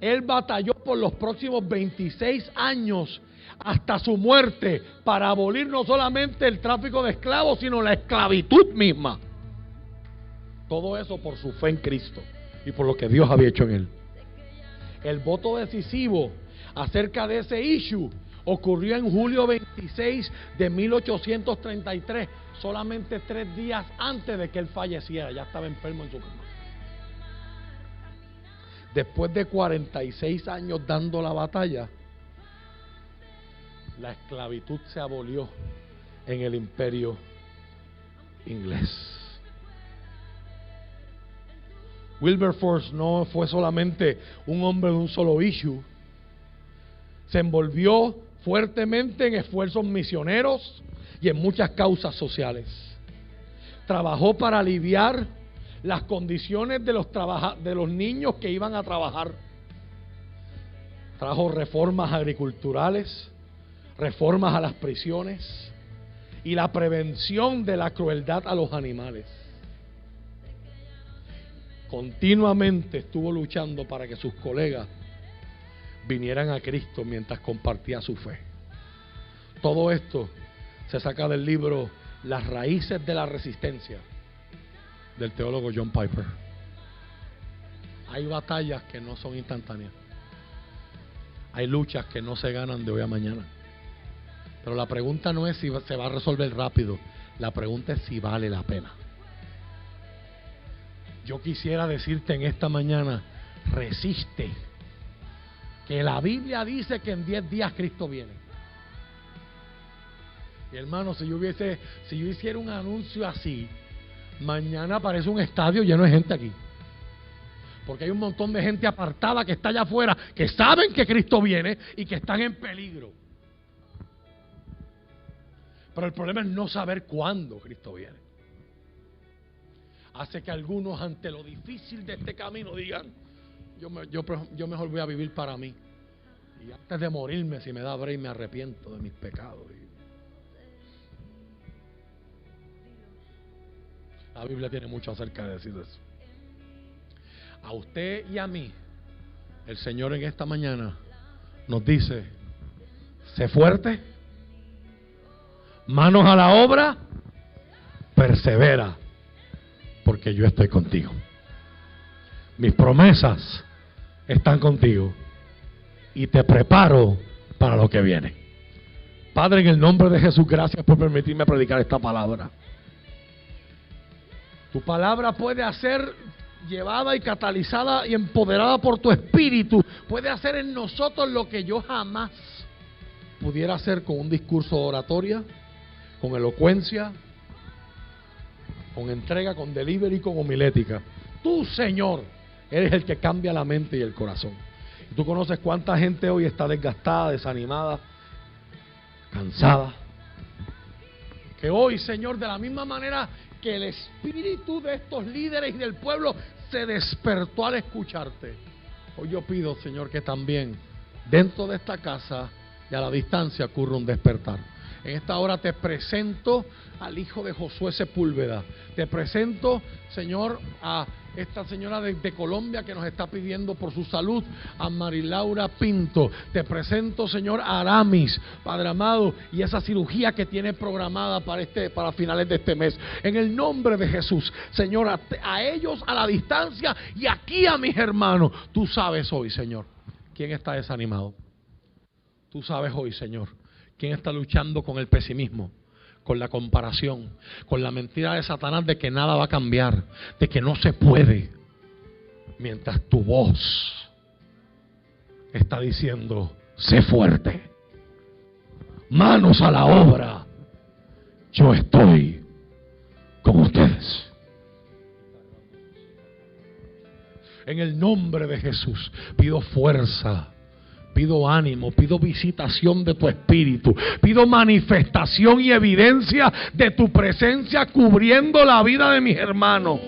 Él batalló por los próximos 26 años hasta su muerte para abolir no solamente el tráfico de esclavos, sino la esclavitud misma. Todo eso por su fe en Cristo y por lo que Dios había hecho en él. El voto decisivo acerca de ese issue ocurrió en julio 26 de 1833, solamente 3 días antes de que él falleciera. Ya estaba enfermo en su cama. Después de 46 años dando la batalla, la esclavitud se abolió en el imperio inglés. Wilberforce no fue solamente un hombre de un solo issue. Se envolvió fuertemente en esfuerzos misioneros y en muchas causas sociales. Trabajó para aliviar las condiciones de los niños que iban a trabajar. Trajo reformas agriculturales, reformas a las prisiones y la prevención de la crueldad a los animales. Continuamente estuvo luchando para que sus colegas vinieran a Cristo mientras compartía su fe. Todo esto se saca del libro Las raíces de la resistencia, del teólogo John Piper. Hay batallas que no son instantáneas. Hay luchas que no se ganan de hoy a mañana. Pero la pregunta no es si se va a resolver rápido. La pregunta es si vale la pena. Yo quisiera decirte en esta mañana, resiste. Que la Biblia dice que en 10 días Cristo viene. Y hermano, si yo hiciera un anuncio así, mañana aparece un estadio lleno de gente aquí. Porque hay un montón de gente apartada que está allá afuera, que saben que Cristo viene y que están en peligro. Pero el problema es no saber cuándo Cristo viene. Hace que algunos, ante lo difícil de este camino, digan: yo mejor voy a vivir para mí. Y antes de morirme, si me da break, me arrepiento de mis pecados. La Biblia tiene mucho acerca de decir eso. A usted y a mí, el Señor en esta mañana nos dice: sé fuerte, manos a la obra, persevera, porque yo estoy contigo. Mis promesas están contigo y te preparo para lo que viene. Padre, en el nombre de Jesús, gracias por permitirme predicar esta palabra. Tu palabra puede ser llevada y catalizada y empoderada por tu espíritu. Puede hacer en nosotros lo que yo jamás pudiera hacer con un discurso de oratoria, con elocuencia, con entrega, con delivery, con homilética. Tú, Señor, eres el que cambia la mente y el corazón. Y tú conoces cuánta gente hoy está desgastada, desanimada, cansada. Que hoy, Señor, de la misma manera que el espíritu de estos líderes y del pueblo se despertó al escucharte, hoy yo pido, Señor, que también dentro de esta casa y a la distancia ocurra un despertar. En esta hora te presento al hijo de Josué Sepúlveda. Te presento, Señor, a esta señora de Colombia que nos está pidiendo por su salud, a Marilaura Pinto. Te presento, Señor, a Aramis, Padre amado, y esa cirugía que tiene programada para finales de este mes. En el nombre de Jesús, Señor, a ellos a la distancia y aquí a mis hermanos. Tú sabes hoy, Señor, quién está desanimado. Tú sabes hoy, Señor, quién está luchando con el pesimismo, con la comparación, con la mentira de Satanás de que nada va a cambiar, de que no se puede, mientras tu voz está diciendo: sé fuerte, manos a la obra, yo estoy con ustedes. En el nombre de Jesús pido fuerza, pido ánimo, pido visitación de tu espíritu, pido manifestación y evidencia de tu presencia cubriendo la vida de mis hermanos.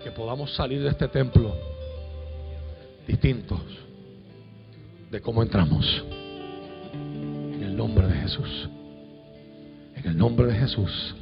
Que podamos salir de este templo distintos de cómo entramos. En el nombre de Jesús. En el nombre de Jesús.